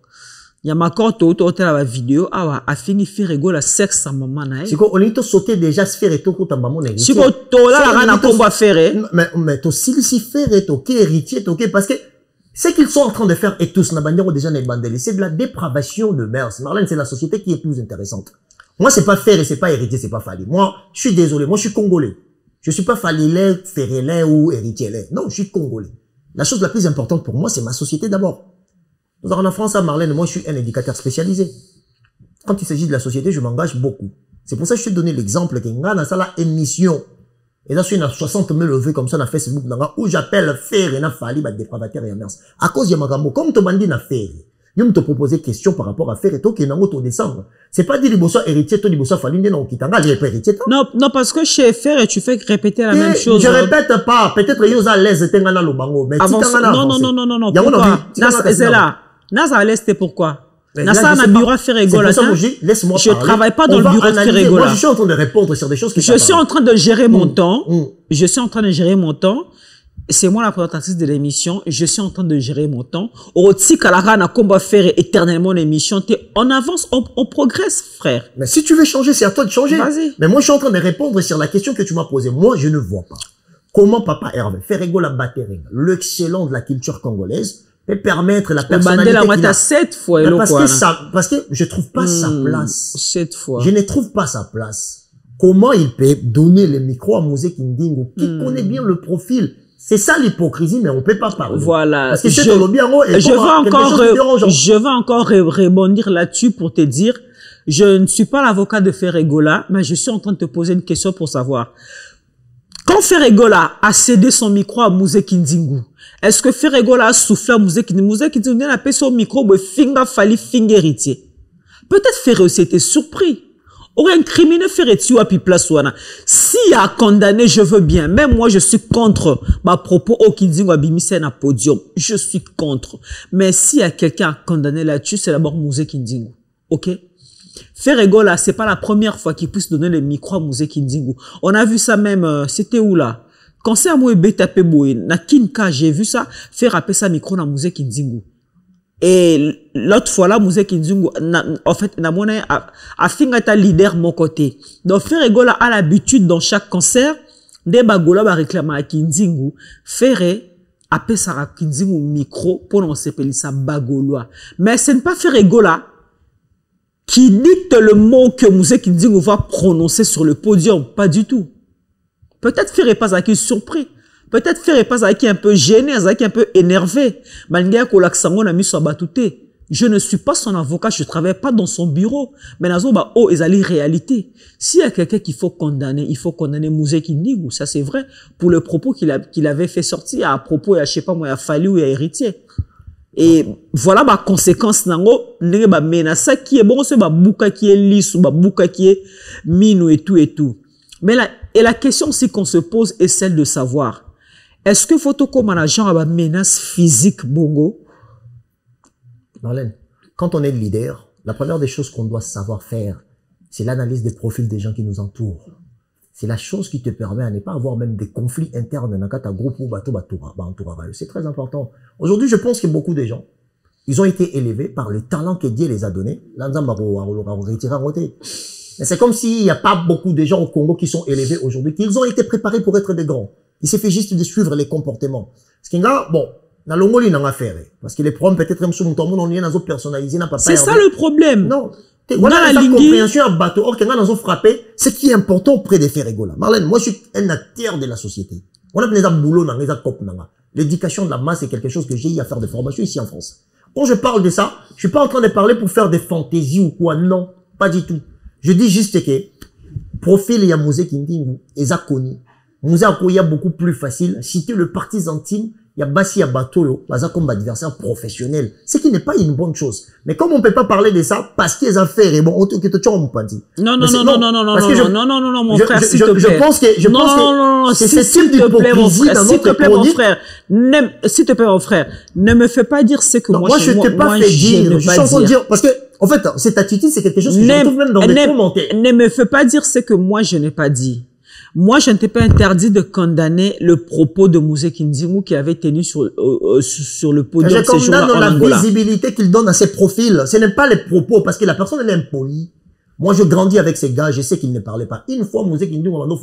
Yamakor to la vidéo a fini Ferrego la sexe sa maman na. Si on est sauté déjà se faire tout pour maman na. Si ko to la na combat faire. Mais to si faire to qui héritier to parce que ce qu'ils sont en train de faire et tous na bandiero déjà na bandeli, c'est de la dépravation de mœurs. Marlène, c'est la société qui est plus intéressante. Moi c'est pas faire et c'est pas héritier, c'est pas Fali. Moi, je suis désolé, moi je suis congolais. Je suis pas Falilé, Ferrelin ou héritier. Non, je suis congolais. La chose la plus importante pour moi, c'est ma société d'abord. Nous avons en France à Marlène, moi je suis un éducateur spécialisé. Quand il s'agit de la société, je m'engage beaucoup. C'est pour ça que je te donne l'exemple que dans ça la émission. Et là, je suis dans 60 000 vues comme ça dans Facebook, où j'appelle faire et n'a fallu dépravataire et mers. À cause de Magambo, comme tu m'as dit na faire, je me te proposer question par rapport à faire et toi qui n'en auto descendre. C'est pas dire que tu héritier, toi, tu fallu non, qui t'engage, il pas héritier. Non, parce que chez faire et tu fais répéter la même chose. Je répète pas, peut-être que tu à l'aise, tu es dans le bango, mais non, pourquoi? C'est là. Nasa à l'est, pourquoi? Nasa na bureau Ferrego là. Je travaille pas dans le bureau Ferrego là. Je suis en train de répondre sur des choses qui je suis en train de gérer mon temps. Je suis en train de gérer mon temps. C'est moi la présentatrice de l'émission. Je suis en train de gérer mon temps. Oti Kalara na combat faire éternellement l'émission. On avance, on progresse, frère. Mais si tu veux changer, c'est à toi de changer. Vas-y. Mais moi, je suis en train de répondre sur la question que tu m'as posée. Moi, je ne vois pas comment Papa Hervé, Ferrego la Batering, l'excellent de la culture congolaise, peut permettre la personnalité qu'il a. 7 fois, parce que je trouve pas sa place. 7 fois. Je ne trouve pas sa place. Comment il peut donner le micro à Mouze Kinzingu, qui connaît bien le profil? C'est ça l'hypocrisie, mais on peut pas parler. Voilà. Parce que je veux encore rebondir là-dessus pour te dire, je ne suis pas l'avocat de Ferrego là, mais je suis en train de te poser une question pour savoir. Quand Ferrego là a cédé son micro à Mouze Kinzingu, est-ce que Ferrego là a soufflé à Mouze Kinzingu? Mouze Kinzingu a appelé son micro, finga fali finga héritier. Peut-être Ferrego s'était surpris. Aurait incriminé Ferretiou à place ouana. S'il a condamné, je veux bien. Même moi, je suis contre ma propos au Kinzingu a bimissé na podium. Je suis contre. Mais s'il y a quelqu'un à condamner là-dessus, c'est d'abord Mouze Kinzingu. Ok? Ferrego là, c'est pas la première fois qu'il puisse donner le micro à Mouze Kinzingu. On a vu ça même, c'était où là? Quand c'est à moi tapé boy, na Kinka, j'ai vu ça, faire appeler ça micro na Mouze Kinzingu. Et l'autre fois là, Mouze Kinzingu, en fait, na mon a fingata leader mon côté. Donc Ferrego là a l'habitude dans chaque concert, des bagola ba réclamer à Kinzingu, faire appeler ça à Kinzingu micro pour non s'appeler ça bagoloa. Mais ce n'est pas Ferrego là qui dicte le mot que Mouze Kinzingu va prononcer sur le podium. Pas du tout. Peut-être Ferré pas à qui surpris. Peut-être Ferré pas à qui un peu gêné, à qui un peu énervé. Malgré que l'accent a mis sur batouté. Je ne suis pas son avocat, je ne travaille pas dans son bureau. Mais nazo ba oh ezali réalité. S'il y a quelqu'un qu'il faut condamner, il faut condamner Mouze Kinzingu. Ça c'est vrai. Pour le propos qu'il avait fait sortir à propos, je sais pas moi, il a fallu ou il a héritier. Et voilà ma conséquence nango ndenge ba menace qui est bon c'est ba buka qui est lisse ou ba buka qui est mine et tout. Mais la question aussi qu'on se pose est celle de savoir est-ce que photo comme un agent a ba menace physique bongo? Marlène, quand on est leader, la première des choses qu'on doit savoir faire, c'est l'analyse des profils des gens qui nous entourent. c'est la chose qui te permet à ne pas avoir même des conflits internes dans ta groupe ou bateau. C'est très important. Aujourd'hui, je pense que beaucoup de gens, ils ont été élevés par les talents que Dieu les a donnés. Mais c'est comme s'il n'y a pas beaucoup de gens au Congo qui sont élevés aujourd'hui, qu'ils ont été préparés pour être des grands. Il suffit juste de suivre les comportements. Ce qui est bon, dans le Moli, n'a affaire. Parce que les problèmes peut-être même sur mon on est personnalisé, n'a pas. C'est ça le problème. Non. Voilà la compréhension à bateau. Or, quand on a frappé, ce qui est important auprès des Ferregola. Marlène, moi, je suis un acteur de la société. On a des boulot dans les cop. L'éducation de la masse est quelque chose que j'ai eu à faire de formation ici en France. Quand je parle de ça, je suis pas en train de parler pour faire des fantaisies ou quoi. Non, pas du tout. Je dis juste que profil il y a Mosé Kindingu et Zakoni. Mosé Akoya beaucoup plus facile. Citer le parti intime, il y a Bassi à Bato, comme adversaire professionnel. Ce qui n'est pas une bonne chose. Mais comme on peut pas parler de ça, parce qu'il y a des affaires, et bon, on te dit. Non, mon frère, s'il te plaît. Je pense que c'est ce type d'hypocrisie dans notre chronique. S'il te plaît, mon frère, ne me fais pas dire ce que moi je t'ai pas fait dire. Je suis en train de dire, parce que, en fait, cette attitude, c'est quelque chose que je retrouve même dans les commentaires. Ne me fais pas dire ce que moi je n'ai pas dit. Moi, je ne t'ai pas interdit de condamner le propos de Moussé Kindimu qui avait tenu sur le podium ce jour-là en Angola. La visibilité qu'il donne à ses profils. Ce n'est pas les propos, parce que la personne, elle est impolie. Moi, je grandis avec ces gars, je sais qu'ils ne parlaient pas. Une fois, Moussé Kindimu, on a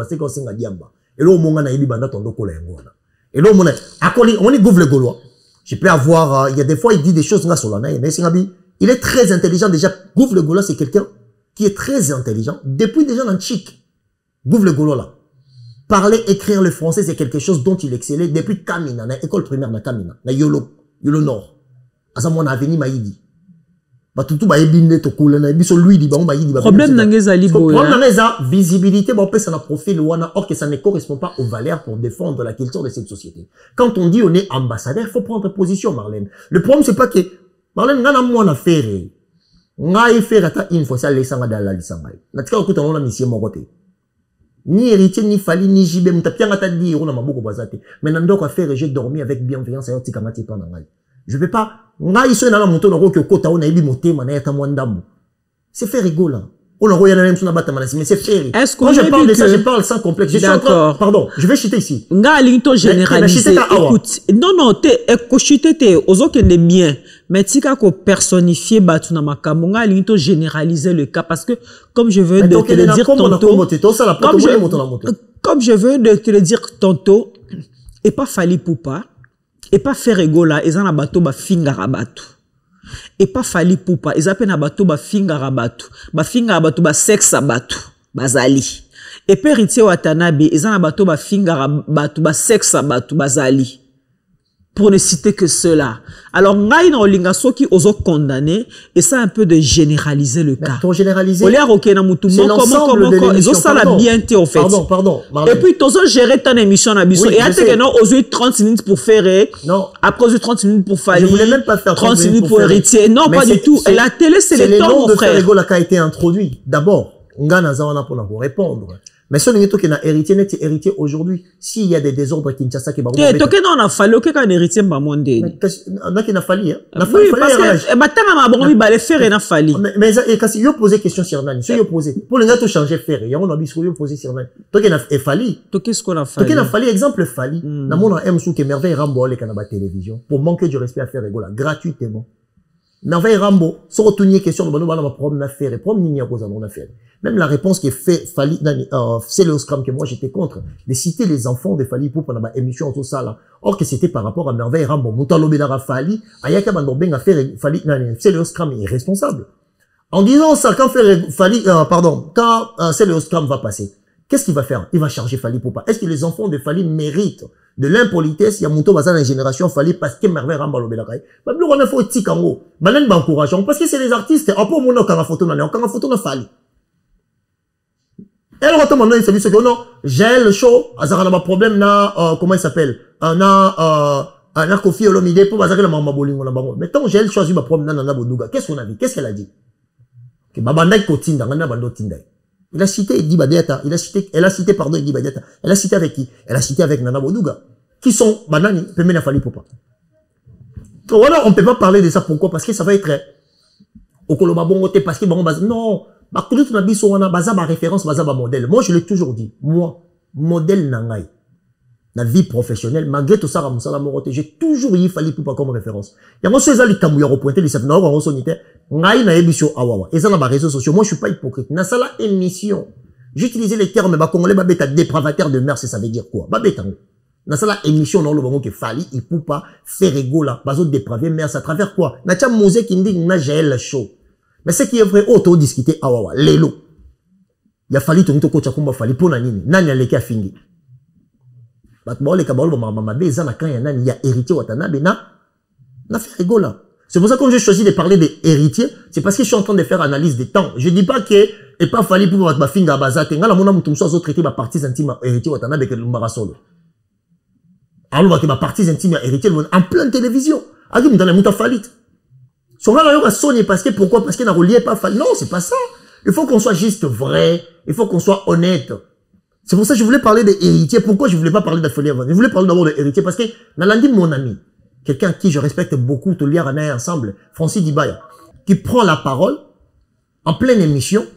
fait un diamba. Et là, on a eu banda tondo kola ngona. Et là, on est gouvre le Gaulois. Je peux avoir, il y a des fois, il dit des choses là sur la naïe, mais il est très intelligent déjà. Gouvre le Gaulois, c'est quelqu'un qui est très intelligent depuis déjà dans Chic. Gouvre le Gaulois là. Parler, écrire le français, c'est quelque chose dont il excellait depuis Kamina, na école primaire na Kamina, na Yolo Nord. Asa na aveni maïdi. Ba tutu ba ebinde to kula na biso lui di ba on maïdi ba. Problème nangeza libo. Problème nangeza visibilité ba pesa na profil wana or que ça ne correspond pas aux valeurs pour défendre la culture de cette société. Quand on dit on est ambassadeur, il faut prendre position Marlène. Le problème c'est pas que Marlène ngana mo na faire. Ngai faire ata une fois ça laissanga dala lisanga. Na tika okuta on a mission mo côté. Ni héritier, ni Fali, ni Jibé, Moutapianga t'a dit, on a beaucoup basate. Mais n'en doit faire, j'ai dormi avec bienveillance et on t'a pas dans la. Je vais pas, nga iso na la moto na roke kota on a ibi moté mana yata mwandambu. C'est fait rigola. On a roya na même son abata manasi, mais c'est fait. Quand je parle de ça, je parle sans complexe. Je suis en train, pardon, je vais chuter ici. Nga linto généralisé. Écoute, non, chuter ozo kende mien. Mais tika ko personnifier batu na makambo nga linto généraliser le cas parce que comme je veux de te le dire tantôt. Comme je veux de te le dire tantôt, et pas Fali Poupa, et pas Ferregola, et na bato ba finga rabatu. Et pas Fali Poupa, ils appellent na bato ba finga rabatu. Ba finga rabatu ba sexe abatu, bazali. Et Peritier Watanabe, ils na bato ba finga rabatu, ba sexe abatu, bazali. Pour ne citer que cela. Alors, ngai na olinga soki ozo condamné, et ça un peu de généraliser le cas. Pour généraliser. C'est l'ensemble de l'émission. Ça l'a bien été, en fait. Pardon. Et puis, t'ozo gérer ton émission na biso. Et après que non, ozo 30 minutes pour faire. Non. Après, ozo 30 minutes pour Fali. Je voulais même pas faire 30 minutes pour héritier. Non, pas du tout. Et la télé, c'est les temps, mon frère. C'est le nom de Ferregola qui a été introduit. D'abord, ngana zawana pour répondre. Mais ce n'est pas qu'il y a héritier, n'est héritier aujourd'hui. S'il y a des désordres qui Kinshasa qui va. Tu es non, on a fallu qu'un héritier m'a demandé. On a qui n'a fallu, hein. Oui, parce que, maintenant, ma bonne va les faire et n'a fallu. Mais, quand il y a posé question sur Nani, si il y a posé, pour le gars, tout changer faire, il y a un habit sur lui posé sur Nani. Donc, il a fallu. Donc, qu'est-ce qu'on a fallu? Donc, il a fallu, exemple, fallu. Dans mon M sous que merveille Rambo, les canabas télévision, pour manquer du respect à faire Ferregola, gratuitement. Merveille Rambo, sans retourner question de ma problème d'affaires, et problème n'y a pas en affaire. Même la réponse qui est fait, Fali, c'est le scrum que moi j'étais contre, de citer les enfants de Fali pour prendre ma émission tout ça là. Or que c'était par rapport à Merveille Rambo, Moutalo Benara Fali, Ayaka Bandobeng a fait Fali, c'est le scrum est responsable. En disant ça, quand Fali, quand c'est le scrum va passer, qu'est-ce qu'il va faire? Il va charger Fali Poupa. Est-ce que les enfants de Fali méritent de l'impolitesse? Il y a Mouto Bazan dans génération Fali parce que Merveille Rambo l'obélakai. Bah, nous, on a fait Tikango. Banen encourageant parce que c'est les artistes. Après, on a encore photo dans Fali. Et alors, maintenant, il s'est dit que non, j'ai le show, Azara n'a pas problème, comment il s'appelle? Un Kofi Olomide pour Bazar la maman bolingo la bango. Mais tant j'ai choisi ma problème dans Boduga, qu'est-ce qu'on a dit? Qu'est-ce qu'elle a dit? Que Babandai Kotinda, Nana Bando Tindai. Il a cité Eddie Badiata, elle a cité, pardon, Eddie Badiata. Elle a cité avec qui? Elle a cité avec Nana Boduga. Qui sont, Banani, Pemena Fali Popa. Voilà, on peut pas parler de ça, pourquoi? Parce que ça va être, au Koloma Bongote, parce que bon, non, Ba kulut na biso wana baza ba référence, baza ba modèle. Moi je l'ai toujours dit. Moi, modèle nangai. La vie professionnelle, malgré tout ça, j'ai toujours eu fallu pour pas comme référence. Il y a un les camouilles repointés, les savants, on sonité, ngai na émission awawa. Et ça dans les réseaux sociaux, moi je suis pas hypocrite. Na ça la émission. J'utilisais les termes, bah congolais, bah bêta dépravataire de merde, ça veut dire quoi? Bah bêta. Na ça la émission dans le moment que fali, il peut pas faire égaux là, bazo dépravé merde, à travers quoi? Na tia mosé qui me dit na j'ai show. Mais ce qui est vrai, auto discuter awawa, lelo. Il a fallu tout le temps qu'on fali pour nanini, nani les cas fini. Les Kabaolo, il y a héritier Watanabe, na fait rigola. C'est pour ça que j'ai choisi de parler des héritiers, c'est parce que je suis en train de faire analyse des temps. Je dis pas que et pas fallu pour ma finga bazate, ngala mona mutumso zo traiter ma partie intime héritier Watanabe que l'umbarasolo. Alors que ma partie intime héritier en pleine télévision. Agi mutana muta falit. Son gars là yo sonné parce que pourquoi? Parce qu'il n'a relié pas falit. Non, c'est pas ça. Il faut qu'on soit juste vrai, il faut qu'on soit honnête. C'est pour ça que je voulais parler des héritiers. Pourquoi je voulais pas parler d'affolés avant? Je voulais parler d'abord des héritiers parce que Nalandi, mon ami, quelqu'un qui je respecte beaucoup, tout lire ensemble, Francis Dibaya, qui prend la parole en pleine émission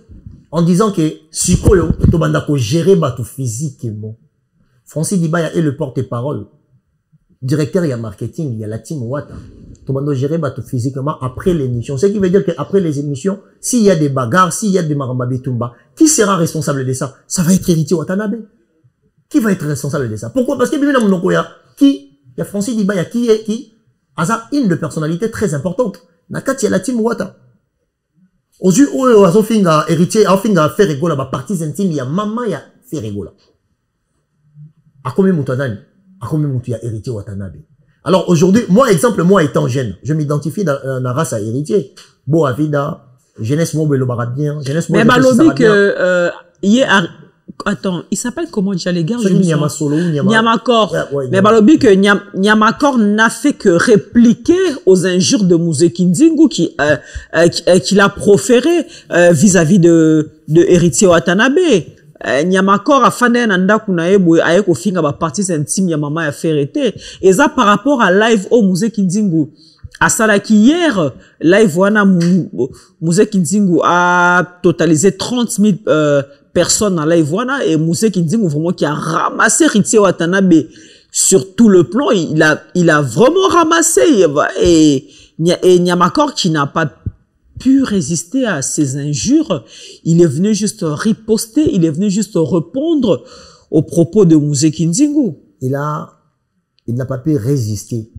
en disant que Sikoyo, Tobandako gérer bateau physiquement. Francis Dibaya est le porte-parole. Directeur, il y a marketing, il y a la team Wata. Tobando gérer bateau physiquement après l'émission. Ce qui veut dire qu'après les émissions, s'il y a des bagarres, s'il y a des marambabitumba, qui sera responsable de ça? Ça va être héritier Watanabe. Qui va être responsable de ça? Pourquoi? Parce que il y a Francis Dibaya qui a une de personnalité très importante. Nakati, il y a la team Wata. Aux yeux, héritier, à faire rigola, parties intimes, il y a maman, il y a fait rigola. À combien moutadani? À combien il y a héritier Watanabe? Alors aujourd'hui, moi, exemple, moi étant jeune, je m'identifie dans la race à héritier. Bo Avida, jeunesse mobile bien, jeunesse mobile. Mais Balobi que attends, il s'appelle comment déjà les gars? Nyamakor. Mais Balobi que Nyamakor n'a fait que répliquer aux injures de Mouzeki Nzingu qui l'a proféré vis-à-vis de héritier Watanabe. Nyamakor a fané nanda kunaebo ayeko finga ba parties intimes ya mama ya ferete et ça par rapport à live au Mouzeki Nzingu à salaki hier live wana Mouzeki Nzingu a totalisé 30 000 personnes en live wana et Mouzeki Nzingu vraiment qui a ramassé héritier Watanabe sur tout le plan, il a vraiment ramassé et Nyamakor qui n'a pas pu résister à ces injures, il est venu juste riposter, il est venu juste répondre aux propos de Mouzeki Nzingu. Il n'a pas pu résister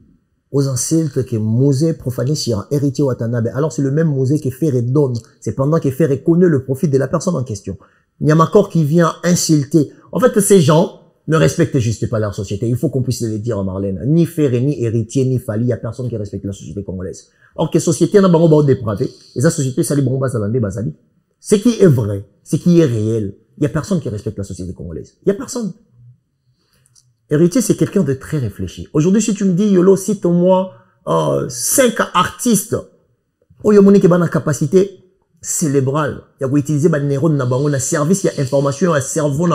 aux insultes que Mouzé profanait sur un héritier Watanabe. Alors c'est le même Mouzé qui fait donne. C'est pendant qu'il fait connaît le profit de la personne en question. Nyamakor qui vient insulter. En fait, ces gens ne respectent juste pas leur société. Il faut qu'on puisse le dire à Marlène. Ni Ferré, ni héritier, ni Fali, il n'y a personne qui respecte la société congolaise. Or que société n'a pas dépravé. Et sa société, ça les bomba salandé basali. Ce qui est vrai, ce qui est réel, il n'y a personne qui respecte la société congolaise. Il n'y a personne. Héritier, c'est quelqu'un de très réfléchi. Aujourd'hui, si tu me dis, Yolo, cite-moi 5 artistes, où il y a une capacité cérébrale. Il y a utilisé des neurones, na service, il y a information, il y a cerveau,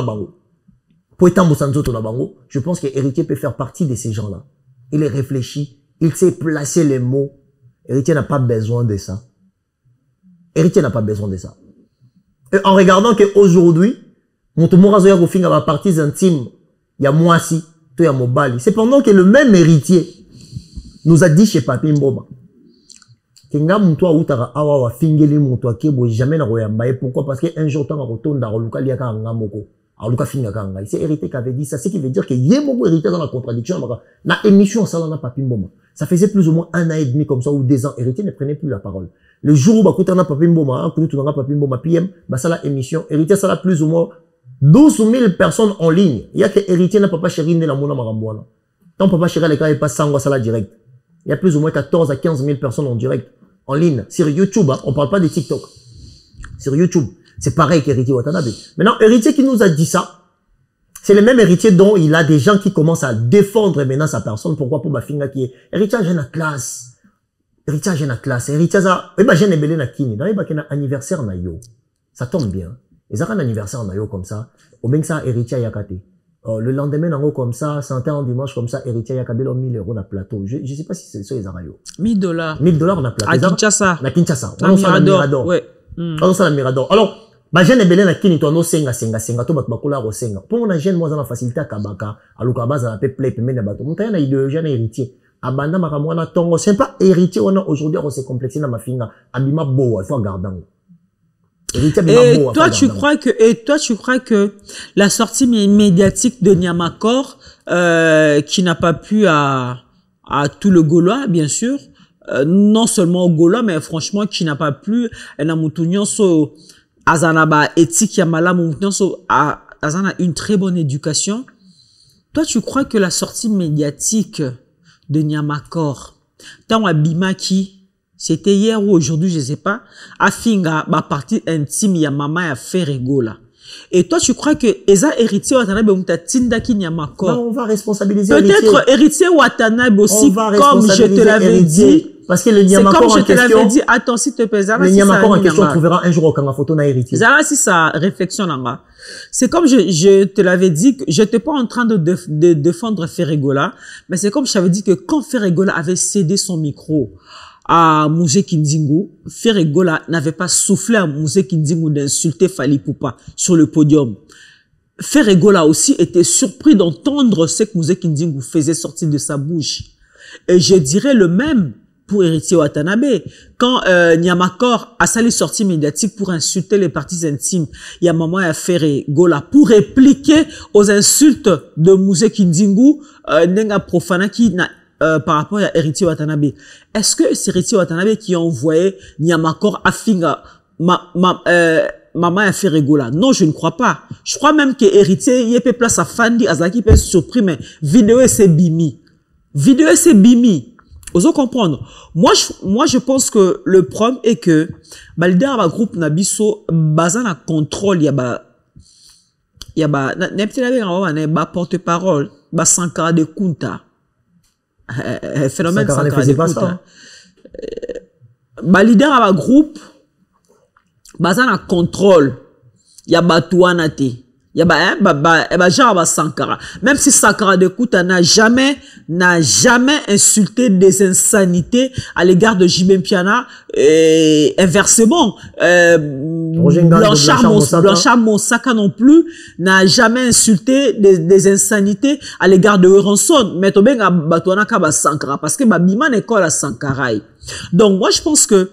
je pense que Héritier peut faire partie de ces gens-là. Il est réfléchi, il sait placer les mots. Héritier n'a pas besoin de ça. Héritier n'a pas besoin de ça. Et en regardant qu'aujourd'hui, Motomorazoya Gofinga va partie intime, il y a Moasi, il y a Mobali. C'est pendant que le même héritier nous a dit chez Papi Mboma. Kenga mutwa utara awa wa fingeli mutwa kebo jamais na royambaye. Pourquoi? Parce qu'un jour, tant rotonda roluka liaka ngamoko. C'est hérité qui avait dit ça. Ce qui veut dire qu'il y a beaucoup hérité dans la contradiction. La émission, ça n'a pas pu mboma. Ça faisait plus ou moins 1 an et demi comme ça, ou 2 ans. Hérité ne prenait plus la parole. Le jour où on a pas pu mboma, que nous pas pu mboma, PM, ça la émission. Hérité, ça a plus ou moins 12 000 personnes en ligne. Il y a que hérité n'a pas chéri de la mona marambouana. Tant papa chéri les cas et pas sangwa ça la direct. Il y a plus ou moins 14 à 15 000 personnes en direct, en ligne. Sur YouTube, hein, on parle pas de TikTok. Sur YouTube. C'est pareil qu'Héritier Watanabe. Maintenant, Héritier qui nous a dit ça, c'est le même héritier dont il a des gens qui commencent à défendre maintenant sa personne. Pourquoi? Pour ma finga qui est héritier jeune à classe. Héritier jeune à classe. Héritier ça, eh ben, jeune ebele na kini. Dans les bakena anniversaire na yo. Ça tombe bien. Et ça, un anniversaire na yo comme ça. Au même ça, héritier yakate. Le lendemain, nango comme ça, Saint-Anne en dimanche comme ça, héritier yakabelo 1 000 € na plateau. Je sais pas si c'est ça, les arayo. $1 000. $1 000 na plateau. À Kinshasa. Na Kinshasa. À Mirador. Ouais. Alors ça la mirador. Alors ba jeune belé na kini to no senga to bato bakola ko senga. Pour na jeune moi na facilité kabaka aluka baza pe play pe mena bato. Monta na idéologie na héritier. Abanda makamwa na tongo c'est pas héritier on a aujourd'hui on s'est complexé na mafinga abima bo il faut garder. Et toi, tu crois que la sortie médiatique de Niamakor, qui n'a pas plu à tout le Gaulois, bien sûr, non seulement au Gaulois, mais franchement, qui n'a pas plu à Azanaba éthique Yamala Azana une très bonne éducation. Toi, tu crois que la sortie médiatique de Niamakor, tant à Bimaki, c'était hier ou aujourd'hui, je sais pas, Afinga, ma partie intime, ya maman a fait rigola. Et toi, tu crois que Eza héritier Watanabe Mouta Tindaki Niamakor? Non, on va responsabiliser peut-être héritier Watanabe aussi, comme je te l'avais dit. Parce que le Niamakor en question... Comme je te l'avais dit, attends, s'il te plaît, le Niamakor en question trouvera un jour au Kanga photo na héritier. Zara, si ça réflexion là-bas. C'est comme je te l'avais dit, que je n'étais pas en train de défendre Ferregola, mais c'est comme je t'avais dit que quand Ferregola avait cédé son micro à Mouzé Kindingu, Ferregola n'avait pas soufflé à Mouzé Kindingu d'insulter Fali Poupa sur le podium. Ferregola aussi était surpris d'entendre ce que Mouzé Kindingu faisait sortir de sa bouche. Et je dirais le même pour Héritier Watanabe. Quand Niamakor a sali sortie médiatique pour insulter les parties intimes, il y a maman à Ferregola pour répliquer aux insultes de Mouzé Kindingu, Nenga Profana qui n'a par rapport à Héritier Watanabe. Est-ce que c'est Héritier Watanabe qui a envoyé Niamakor à Finga, maman a fait rigola? Non, je ne crois pas. Je crois même que Héritier, il y a place à Fandi, Azaki peut être surpris, mais vidéo c'est bimi. Vidéo c'est bimi. Vous allez comprendre. Moi, je pense que le problème est que, leader à groupe Nabiso, bazan à contrôle, il y a porte-parole, Sankara de Kunta. Phénomène Sankara ne faisait pas ça. Leader à groupe, bazan à contrôle, il y a Batouanate. Il y a genre Sankara. Même si Sankara de Kouta n'a jamais insulté des insanités à l'égard de Jibem Piana, et inversement, Blanchard Monsaka non plus n'a jamais insulté des insanités à l'égard de Euronson. Mais to benga Batouana Kaba Sankara, parce que Bima n'est pas la Sankara. Donc moi je pense que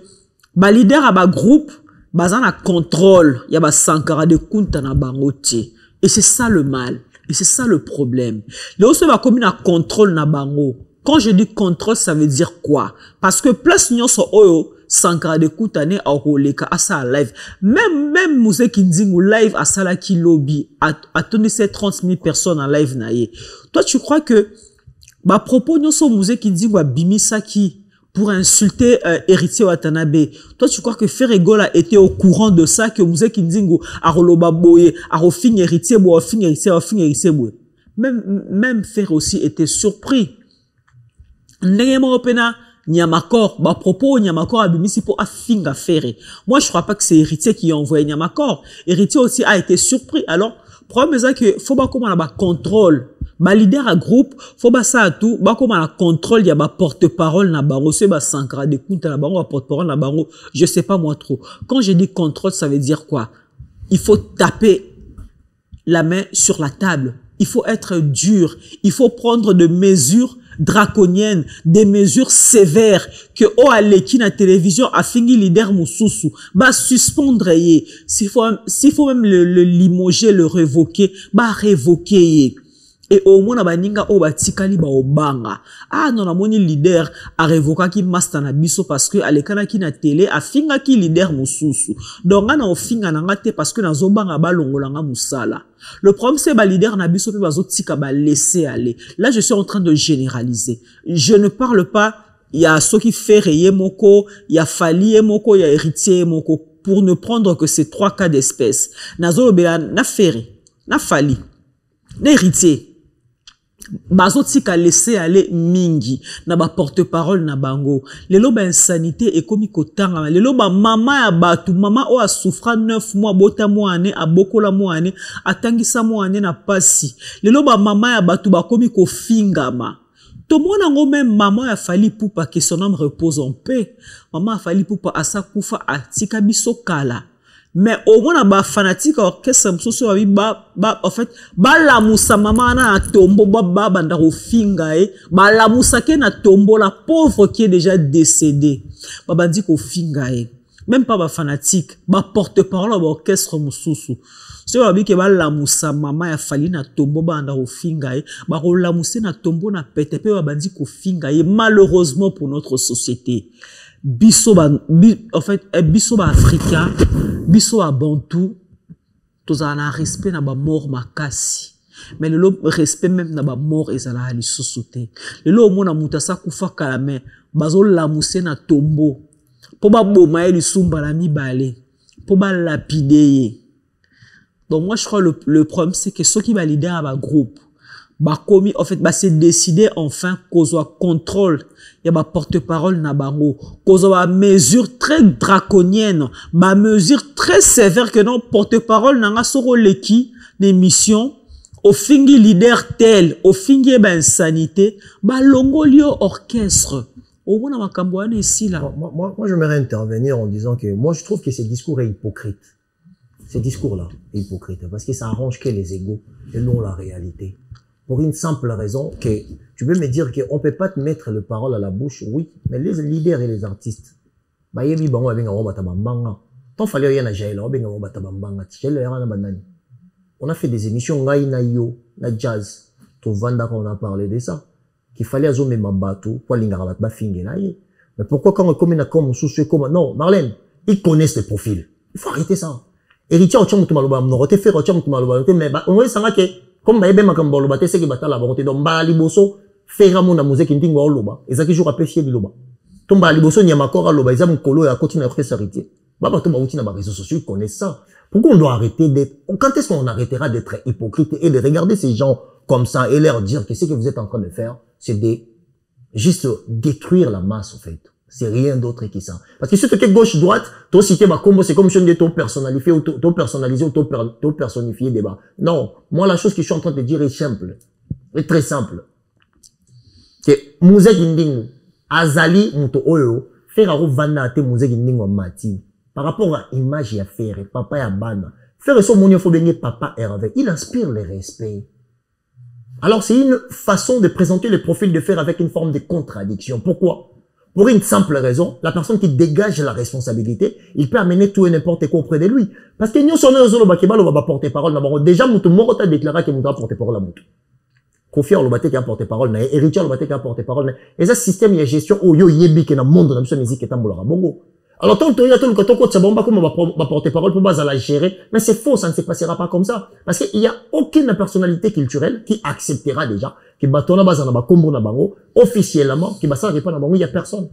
leader à groupe, bazan a contrôle, il y a Sankara de Kunta na bangote. Et c'est ça le mal. Et c'est ça le problème. Le aussi va comme un contrôle na bango. Quand je dis contrôle, ça veut dire quoi? Parce que plus nous sommes oyo, Sankara de Kunta ne a roleka à ça live. Même Mouzé Kindingu live à ça la qui lobby, a tenu ces 30 000 personnes en live naïe. Toi, tu crois que, propos nous sommes Mouzé Kindingu a bimisa qui, pour insulter Héritier Watanabe. Toi, tu crois que Ferregola était au courant de ça, que Mouzé Kindingu a roloba boye, a refin Héritier boye, Héritier boye. Même Fer aussi était surpris. N'ayemo opena Niamakor, propos Niamakor a bimisi pour afinga Ferre. Moi, je crois pas que c'est Héritier qui a envoyé Niamakor. Héritier aussi a été surpris. Alors, problème c'est que faut pas comment on a contrôle. Leader à groupe, faut pas ça à tout, comme on a contrôle, il y a porte-parole na bango, c'est Sankara de Kunta na bango, porte-parole na bango, je sais pas moi trop. Quand je dis contrôle, ça veut dire quoi? Il faut taper la main sur la table. Il faut être dur. Il faut prendre des mesures draconiennes, des mesures sévères que Aleki na télévision a fini leader Moussousou, suspendre s'il faut même le limoger, le révoquer, révoquer. Et au moins, baninga batikali obanga. Non, na moni leader a révoqué qui master na biso parce que alekana ki na télé a finga ki leader mususu. Donc na ofinga na ngate parce que na zobanga balongolanga musala. Le problème c'est leader na biso pe bazotika laisser aller. Là je suis en train de généraliser. Je ne parle pas il y a ceux qui fait rayer moko, il y a Fali moko, il y a Héritier moko pour ne prendre que ces 3 cas d'espèce. Nazo bela na Ferre, na Fali, na Héritier. Bazotika laisser aller mingi na porte-parole na bango lelo insanité et komi kotanga lelo mama ya batu mama o a souffra 9 mois bota mois ane abokola mois ane atangisa mois ane na pasi lelo mama ya batu komi kofingama Tout le monde a même maman a fallu pour pas que son âme repose en paix. Maman a fallu pour pas à sa koufa à tika biso kala. Mais au moins ba fanatique orchestre msoso en fait la moussa maman na tombo banda finga ba la moussa ke na tombo la pauvre qui est déjà décédé bandi ko finga même pas ba fanatique ba porte-parole ba orchestre msoso so babi ke ba la moussa maman ya fali na tombo banda finga ba ko la moussa na tombo na pete pe bandi ko finga malheureusement pour notre société en fait biso ba africain biso a bantu tous en a respect na ba mort makasi mais le respect même na ba mort ezala ali sosote le lo mona mutasa kufa kala mais bazo la mousse na tombo po ba boma eli sumba la mibale po ba lapider. Donc moi je crois le problème c'est que ceux qui va leader à ba groupe ba commis en fait ba c'est décider enfin qu'on soit contrôle ya ba porte-parole na bango qu'on soit mesure très draconienne ba mesure très sévère que non porte-parole nanga soro leki des missions au fingi leader tel au fingi ba insanité ba longolio orchestre au moins ma kamboane ici là. Moi j'aimerais intervenir en disant que moi je trouve que ce discours est hypocrite. Ce discours là est hypocrite parce que ça arrange que les égos et non la réalité. Pour une simple raison que tu peux me dire qu'on ne peut pas te mettre le parole à la bouche, oui, mais les leaders et les artistes, on a fait des émissions, na jazz, on a parlé de ça, qu'il fallait azome mabato, mais pourquoi quand on commence comme comme non, Marlène, ils connaissent le profil. Il faut arrêter ça. Héritier, mais on voit ça que comme baebe makambo loba te seki batala ba donc ba liboso fera mona musique ndingo loba ezaki jour apprécier liloba tomba liboso nyama kora loba ezam kolo ya continue à faire héritier baba to ba uti na ba réseaux sociaux connaissent ça. Pourquoi on doit arrêter d'être, quand est-ce qu'on arrêtera d'être hypocrite et de regarder ces gens comme ça et leur dire que ce que vous êtes en train de faire c'est de juste détruire la masse en fait. C'est rien d'autre que ça. Parce que si tu es gauche-droite, toi, si tu es combo, c'est comme si on dit ton personnalifié ou ton personnalisé ou ton personnifié débat. Non. Moi, la chose que je suis en train de dire est simple. Est très simple. Que Mouzek Indingo, Azali, Mouto Oyo, faire à Vanda, te Mouzek Indingo Mati. Par rapport à l'image et à faire, papa et à Bana. Faire son mounion, faut baigner papa et avec. Il inspire le respect. Alors, c'est une façon de présenter le profil de faire avec une forme de contradiction. Pourquoi? Pour une simple raison, la personne qui dégage la responsabilité, il peut amener tout et n'importe quoi auprès de lui. Parce que nous sommes dans porter parole. Déjà, Moutou Moro a déclaré que Moutou a porté parole à Moutou. Kofi Olobate qui a porté parole, Héritier Olobate qui a porté parole. Et ce système de gestion, où yo yebi qui est dans le monde, dans la musique qui est dans le bongo. Alors, tant que tu as tout le côté, ça va porter parole pour la gérer. Mais c'est faux, ça ne se passera pas comme ça. Parce qu'il n'y a aucune personnalité culturelle qui acceptera déjà que batona bazana ba kombo na bango officiellement qui basa répond na bango il y a personne.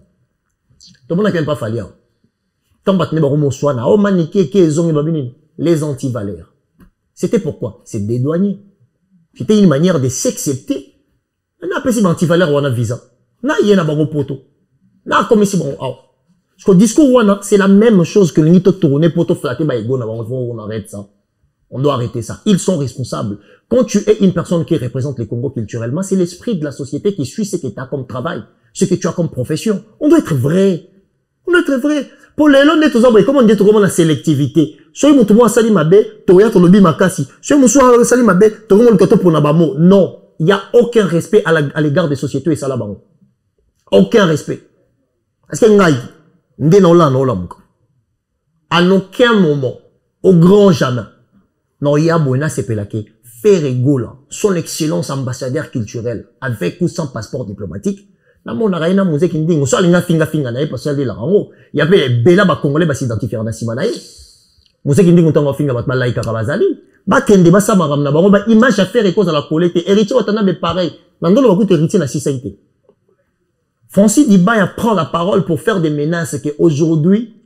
Tout le monde n'a pas fallu. Tant batne ba romo soana o maniqué qui ezongi babini les anti-valeurs. C'était pourquoi? C'est dédouaner. C'était une manière de s'accepter. Na pesi anti-valeur ou na visa. Na yena bango poto. Na comme si bon parce que le discours wana c'est la même chose que l'unité tourner poto flatter ba ego na bango on arrête ça. On doit arrêter ça. Ils sont responsables. Quand tu es une personne qui représente les Congo culturellement, c'est l'esprit de la société qui suit ce que tu as comme travail, ce que tu as comme profession. On doit être vrai. On doit être vrai. Pour les lois, comment on dit comment la sélectivité. Soyez mon tour sali mabe, toya to lobi makasi. Soyez mon soir sali mabe, to mon koto pour nabamo. Non, il y a aucun respect à l'égard des sociétés et salabamo. Aucun respect. Est-ce que ngai ndena ola muko. À aucun moment, au grand jamais. Non, il y a Boina Sepelake, Ferregola, son excellence ambassadeur culturel, avec ou sans passeport diplomatique. Na mon araïna mouze qui dit, soit l'inga finga nae, parce qu'il y a la rango. Il y avait Bela ba Congolais ba s'identifier na simanae. Mouze qui dit, on t'en finga bat malaika kabazali. Ba kende ba sa maram na bango, ba image à faire et cause à la collecte. Héritier watana be pareil. Nangolo ba koute héritier na sisaïté. Francis Dibaya prend la parole pour faire des menaces que aujourd'hui,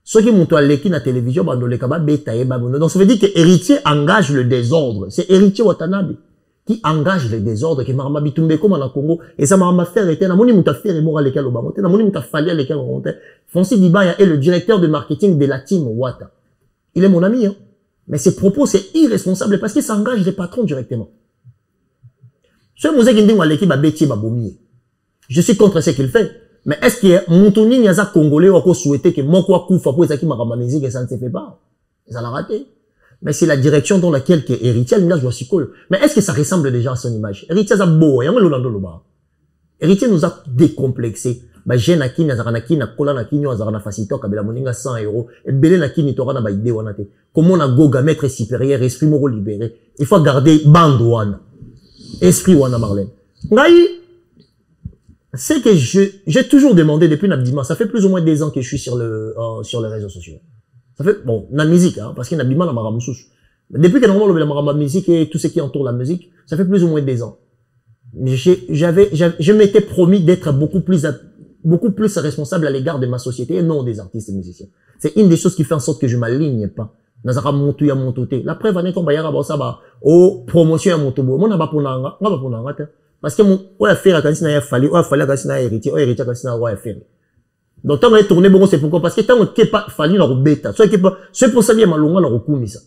ceux qui montent à l'équipe à la télévision, donc ça veut dire que héritier engage le désordre. C'est héritier Watanabe qui engage le désordre, qui m'a bitumbe comme en Congo, et ça m'a fait arrêter, n'a moni mouta faire et mora lesquels au bamote, n'a moni mouta fallu à lesquels on montait. Francis Dibaya est le directeur de marketing de la team Wata. Il est mon ami, hein. Mais ses propos, c'est irresponsable parce qu'il s'engage les patrons directement. Ce musique qui dit que l'équipe a bêti babomi. Je suis contre ce qu'il fait. Mais est-ce que Montoni n'y a pas Congolais ou qu'on souhaitait que mon quoi koufa pour qui m'a ramené musique et ça ne se fait pas? Ça l'a raté. Mais c'est la direction dans laquelle que Héritier l'image doit s'y coller. Mais est-ce que ça ressemble déjà à son image? Héritier a beau, et on le lando le bas. Héritier nous a décomplexé. Bah, j'ai naki, nazaraki, na kola naki, nous avons facilité, kabela moninga 100 €. Et belé naki, ni t'aura na ba idée wanate. Comment on a goga, maître supérieur, esprit moro libéré. Il faut garder bande wana. Esprit wana Marlène. Ngai, c'est que j'ai toujours demandé depuis Nabdima, ça fait plus ou moins 2 ans que je suis sur les réseaux sociaux. Ça fait, bon, la musique, hein, parce qu'il y a Nabdima, la maramoussous. Depuis que normalement, la marama musique et tout ce qui entoure la musique, ça fait plus ou moins 2 ans. Je m'étais promis d'être beaucoup plus responsable à l'égard de ma société et non des artistes et musiciens. C'est une des choses qui fait en sorte que je m'aligne pas. Nazara montu ya montoté. La preuve, on est ba ça ba au promotion ya montobo. Mon ba ponanga, on ba ponanga. Parce que mon ouais faire quand il y a fallu, ouais fallait quand il y a héritier, ouais héritier quand il y a ouais faire. Donc tant on est tourné bon c'est pourquoi parce que tant on n'est pas fallu la bêta. C'est pour ça qu'il y a malonga la rekumisa.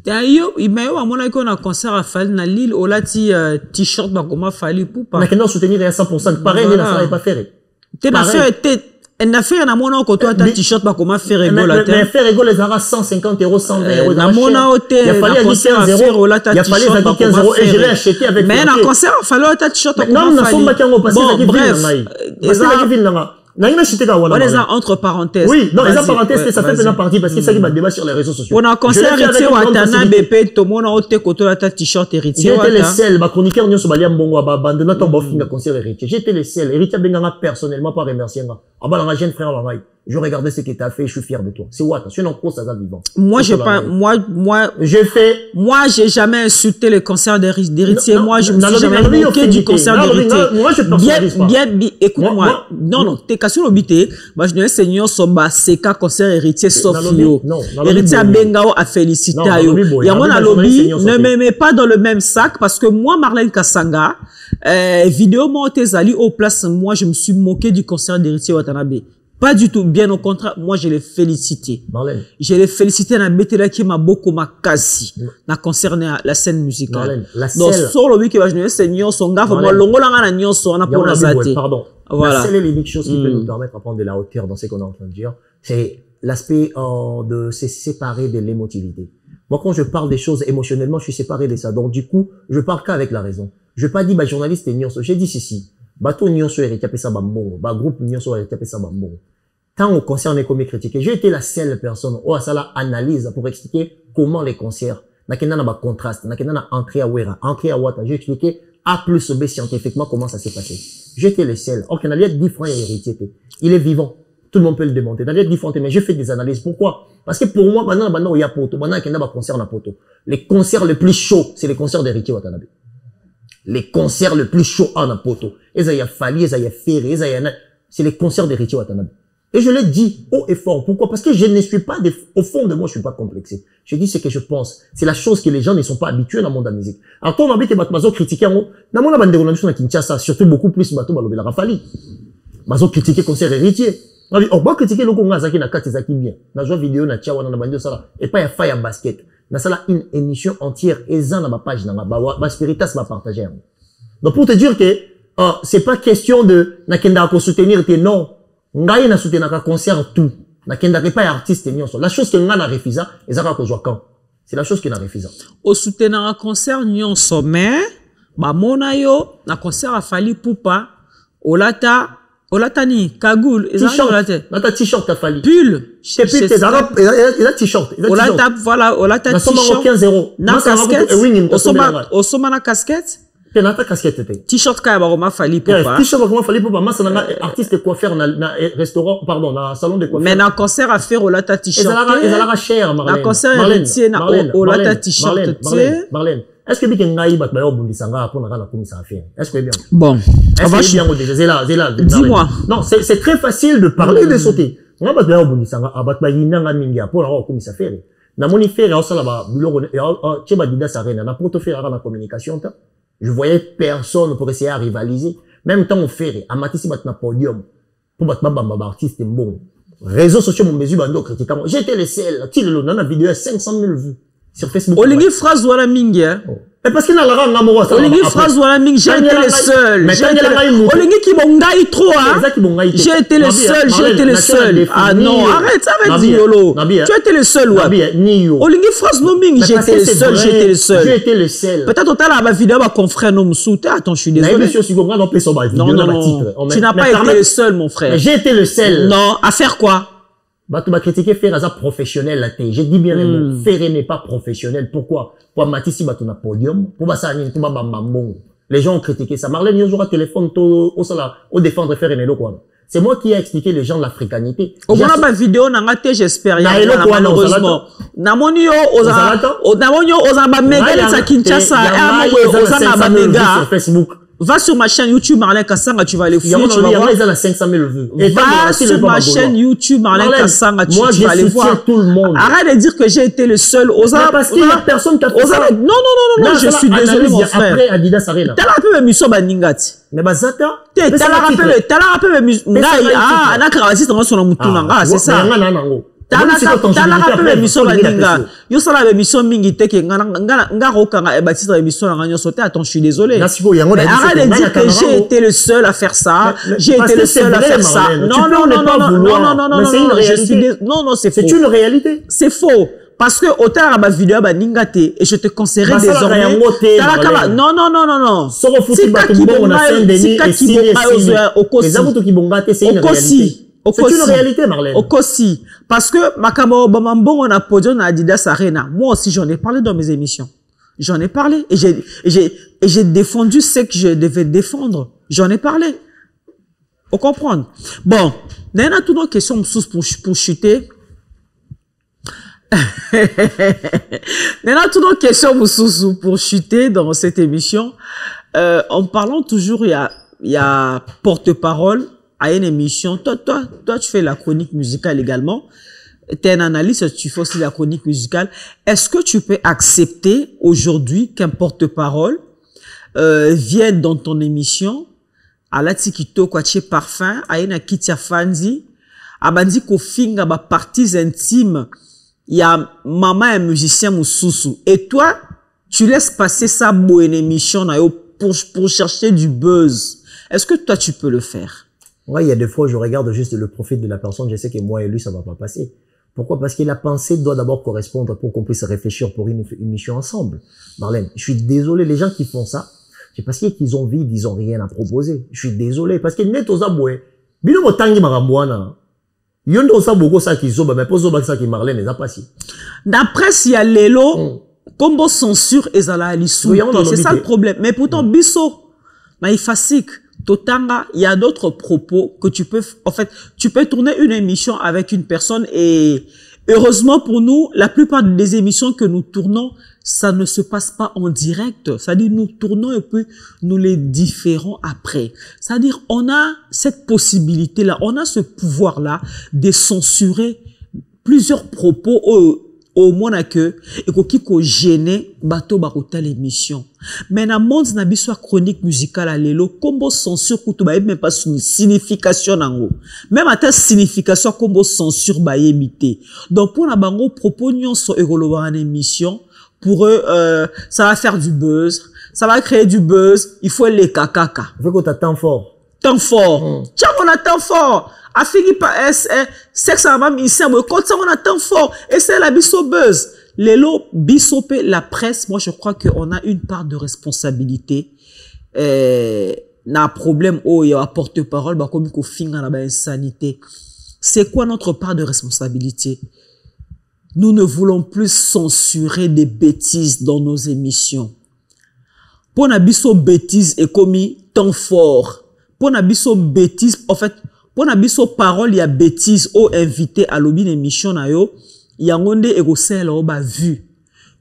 D'ailleurs, il m'a eu à mon avis qu'on a un concert à Fali na Lille, au lati t-shirt bah comment Fali pour pas. Mais qu'on soutenir à 100%. Pareil, il n'a pas fait. T'es n'a fait, elle n'a fait un amona au côté de t-shirt bah comment faire rigolo là. Mais faire rigolo les aura 150 €, 120 €. La mona au thé. Il a fallu 15 €. Il a fallu 15 € et je l'ai acheté avec. Mais un concert, il fallait un t-shirt. Non, nous sommes pas qui ont passé la ville. Parce que la ville là. On les a entre parenthèses. Oui, non, les parenthèses, ça fait une partie parce que ça qui va débat sur les réseaux sociaux. On a un concert héritier Watana BP, tout le monde a ôté côté la t-shirt héritier. J'étais les seuls, ma chroniqueur n'y a pas bongo à bande, n'a pas un concert héritier. J'étais les seuls. Héritier Benganga personnellement pas remercier moi. Ah bah la jeune frère Langai. Je regardais ce que tu as fait, je suis fier de toi. C'est what? C'est une cause à vivant. Moi, j'ai jamais insulté le concert d'héritier. Moi, je me suis jamais moqué du concert d'héritier. Moi, je pense bien, écoute-moi. Non, t'es cassé l'obité. Moi, je ne sais pas si on c'est qu'un concert héritier sauf yo. Héritier Bengao a félicité yo. Il y a mon lobby, ne me mets pas dans le même sac parce que moi, Marlène Kassanga, vidéo Montezali au place, moi, je me suis moqué du concert d'héritier Watanabe. Pas du tout, bien au contraire, moi je l'ai félicité. Marlène. Je l'ai félicité dans la qui m'a beaucoup makasi, na concerné la scène musicale. Marlène, la scène. Donc, sur le week-end, je sais nyon son gars, moi, longola na nyon son, on a pour la zate. Pardon. Voilà. La seule et l'unique chose qui peut nous permettre de prendre de la hauteur dans ce qu'on est en train de dire, c'est l'aspect de se séparer de l'émotivité. Moi, quand je parle des choses émotionnellement, je suis séparé de ça. Donc, du coup, je parle qu'avec la raison. Je vais pas dire, bah, journaliste et nyon son. J'ai dit ceci. Bateau nyon son héritier ça bambon. Bah, groupe nyon son héritier ça bambon. Quand on concert est comme critiqué, j'ai été la seule personne où ça la analyse pour expliquer comment les concerts, n'a pas contraste, n'a pas entré à Wera, entré à Wata, j'ai expliqué A plus B scientifiquement comment ça s'est passé. J'étais le seul. Or, qu'il y a différents héritiers. Il est vivant. Tout le monde peut le demander. Il y a différents, mais j'ai fait des analyses. Pourquoi? Parce que pour moi, maintenant, il y a poto. Maintenant, il y a un concert à poto. Les concerts les plus chauds, c'est les concerts d'héritier Watanabe. Les concerts les plus chauds en poto. Et ça y a Fali, et ça y a Ferré, c'est les concerts d'héritier Watanabe. Et je l'ai dit haut et fort. Pourquoi? Parce que je ne suis pas, au fond de moi, je suis pas complexé. Je dis ce que je pense. C'est la chose que les gens ne sont pas habitués dans le monde de la musique. Alors, quand on a vu que Batmazo critiquait en haut, dans mon abandon de la Kinshasa, surtout beaucoup plus Bato Balobela Rafali. Bazo critiquait concert héritier. On a dit, oh, bah, critiquer le Congo, Zaki, na kati, Zaki bien. Dans une vidéo, na Tchawa, na bandio, ça et pas, y a faille à basket. Na ça une émission entière, et ça, na ma page, na ma spiritas, ma partager. Donc, pour te dire que, c'est pas question de, na kenda ko soutenir tes non. Ngai na soutenir un concert tout. Na kenda pas artiste ni la chose que nga na refusa, et ça va ko joie quand. C'est la chose que na refusa. Au soutenir un concert nyonso mais ba mona yo na concert a fali poupa olata ni kagoul t-shirt t-shirt a fali pull t-shirt olata t-shirt 15 €. na casquette au soma na casquette Penata casquette. T-shirt kaya baroma fali poupa. T-shirt baroma fali poupa. Moi, c'est un artiste coiffeur na restaurant, pardon, na salon de coiffeur. Mais na concert à faire olata t-shirt. Ils ont la cher, Marlène. Na concert héritier na olata t-shirt. Marlène. Est-ce que bien ngai bat bayo bundisanga pour na komisa affaire? Est-ce que bien? Bon. On va bien déjà. C'est là. Dis-moi. Non, c'est très facile de parler de sauter. On va bayo bundisanga abat bayina nga mingi pour na komisa affaire. Na moni faire au sala ba bulo cheba dida sarena na poto faire na communication ta. Je voyais personne pour essayer à rivaliser. Même temps, on fait, à Matissi, batna podium. Pour battre ma artiste, c'est bon. Réseaux sociaux, mon mesure, bando, critiquant. J'étais le seul. Qui le dans la vidéo, 500 000 vues. Sur Facebook. Olingi phrase, voilà, mingi, Et parce qu'il n'a la rang amoureux. Olingi phrase voilà ming, j'ai été le seul. Olingi qui bongaï trop hein. J'ai été le seul, j'ai été le seul. Ah non, arrête Diolo. Tu as été le seul ouais. Olingi phrase no ming, j'ai été le seul, j'ai été le seul. J'ai été le seul. Peut-être au tala ma vidéo ma confrère non me soute. Attends, je suis désolé. Non, tu n'as pas été le seul mon frère. J'ai été le seul. Non, à faire quoi? Tu m'as critiqué faire ça professionnel là. J'ai dit bien le mot. Faire n'est pas professionnel. Pourquoi? Pour Matissi tu as podium. Pour ça pour mamon. Les gens ont critiqué ça. Marlène il y a un téléphone au défendre faire une quoi. C'est moi qui ai expliqué les gens de l'africanité. Au moins ma vidéo n'a raté j'espère. Malheureusement. Namoni yo oza méga les Kinshasa et oza ba méga. Facebook. Va sur ma chaîne YouTube Marlène Kassanga, tu vas aller fouiller, tu vas voir. Ils ont 500 000 vues. Va sur ma chaîne YouTube Marlène Kassanga, tu vas aller voir. Tout le monde. Arrête de dire que j'ai été le seul. Parce qu'il y a personne qui a fait ça. Non, je suis désolé mon frère. Après Adidas Arena. T'as la peu émission Baningati. Mais Bazata. T'as la peu émission. Ah, na kravasi t'en sur la mutuna. Ah, c'est ça. T'as la peu émission Baninga. Yo ça la émission mingi te que nga rokanga et bâtisse émission la réunion sauter. Attends, je suis désolé. Mais arrête de dire que j'ai été le seul à faire ça. J'ai été le seul à faire ça. Non, c'est faux. C'est une réalité. C'est faux. Parce que au terme ma vidéo Baninga te et je te conseillerais désormais. Non. C'est une réalité, Marlène. Aussi. Parce que Makamo Bamambo, on a podium à Adidas Arena. Moi aussi, j'en ai parlé dans mes émissions. J'en ai parlé. Et j'ai défendu ce que je devais défendre. J'en ai parlé. Vous comprenez? Bon. Il y a toutes nos questions pour chuter. Il y a toutes nos questions pour chuter dans cette émission. En parlant toujours, il y a porte-parole à une émission. Toi, tu fais la chronique musicale également. Tu es un analyste, tu fais aussi la chronique musicale. Est-ce que tu peux accepter aujourd'hui qu'un porte-parole vienne dans ton émission à la tikito kwache parfum, à une kitia fanzi, à bandi ko finga ba parties intimes, il y a maman un musicien moussousou. Et toi, tu laisses passer ça pour une émission pour chercher du buzz. Est-ce que toi, tu peux le faire? Ouais, il y a des fois, je regarde juste le profil de la personne, je sais que moi et lui, ça va pas passer. Pourquoi? Parce que la pensée doit d'abord correspondre pour qu'on puisse réfléchir pour une mission ensemble. Marlène, je suis désolé, les gens qui font ça, c'est parce qu'ils ont vide, ils ont rien à proposer. Je suis désolé, parce que net aux aboués, bino motangi marambuana, yondo sa beaucoup ça qui zoba, mais pas zoba ça qui Marlène les a passé. D'après s'il y a l'élo, combo censure et zala alisou, c'est ça le problème. Mais pourtant, biso, maïfasik, Totanga, il y a d'autres propos que tu peux, en fait, tu peux tourner une émission avec une personne et heureusement pour nous, la plupart des émissions que nous tournons, ça ne se passe pas en direct. C'est-à-dire, nous tournons et puis nous les différons après. C'est-à-dire, on a cette possibilité-là, on a ce pouvoir-là de censurer plusieurs propos au moins que et ko gêner bateau barota l'émission. Mais na monde na biso chronique musicale à lelo combo censure kutu ba même pas signification nango. Même à ta signification combo censure ba yebité. Donc pour na bango propos nyonso ekoloba en émission pour eux ça va faire du buzz, ça va créer du buzz, il faut les kakaka. Il faut que tu temps fort. Temps fort. Tiens, on a temps fort. Afiki pa sexe à mam ici quand ça on a temps fort et c'est la biso buzz lelo bisope la presse. Moi je crois que on a une part de responsabilité na problème il y a porte-parole ba comme ko finga na ba insanité. C'est quoi notre part de responsabilité? Nous ne voulons plus censurer des bêtises dans nos émissions. Pour na biso bêtises et commis temps fort. Pour na biso bêtises en fait pour na biso parole, il y a bêtises au invité à l'obin émission na yo, il y a ngonde egosel au ba vu.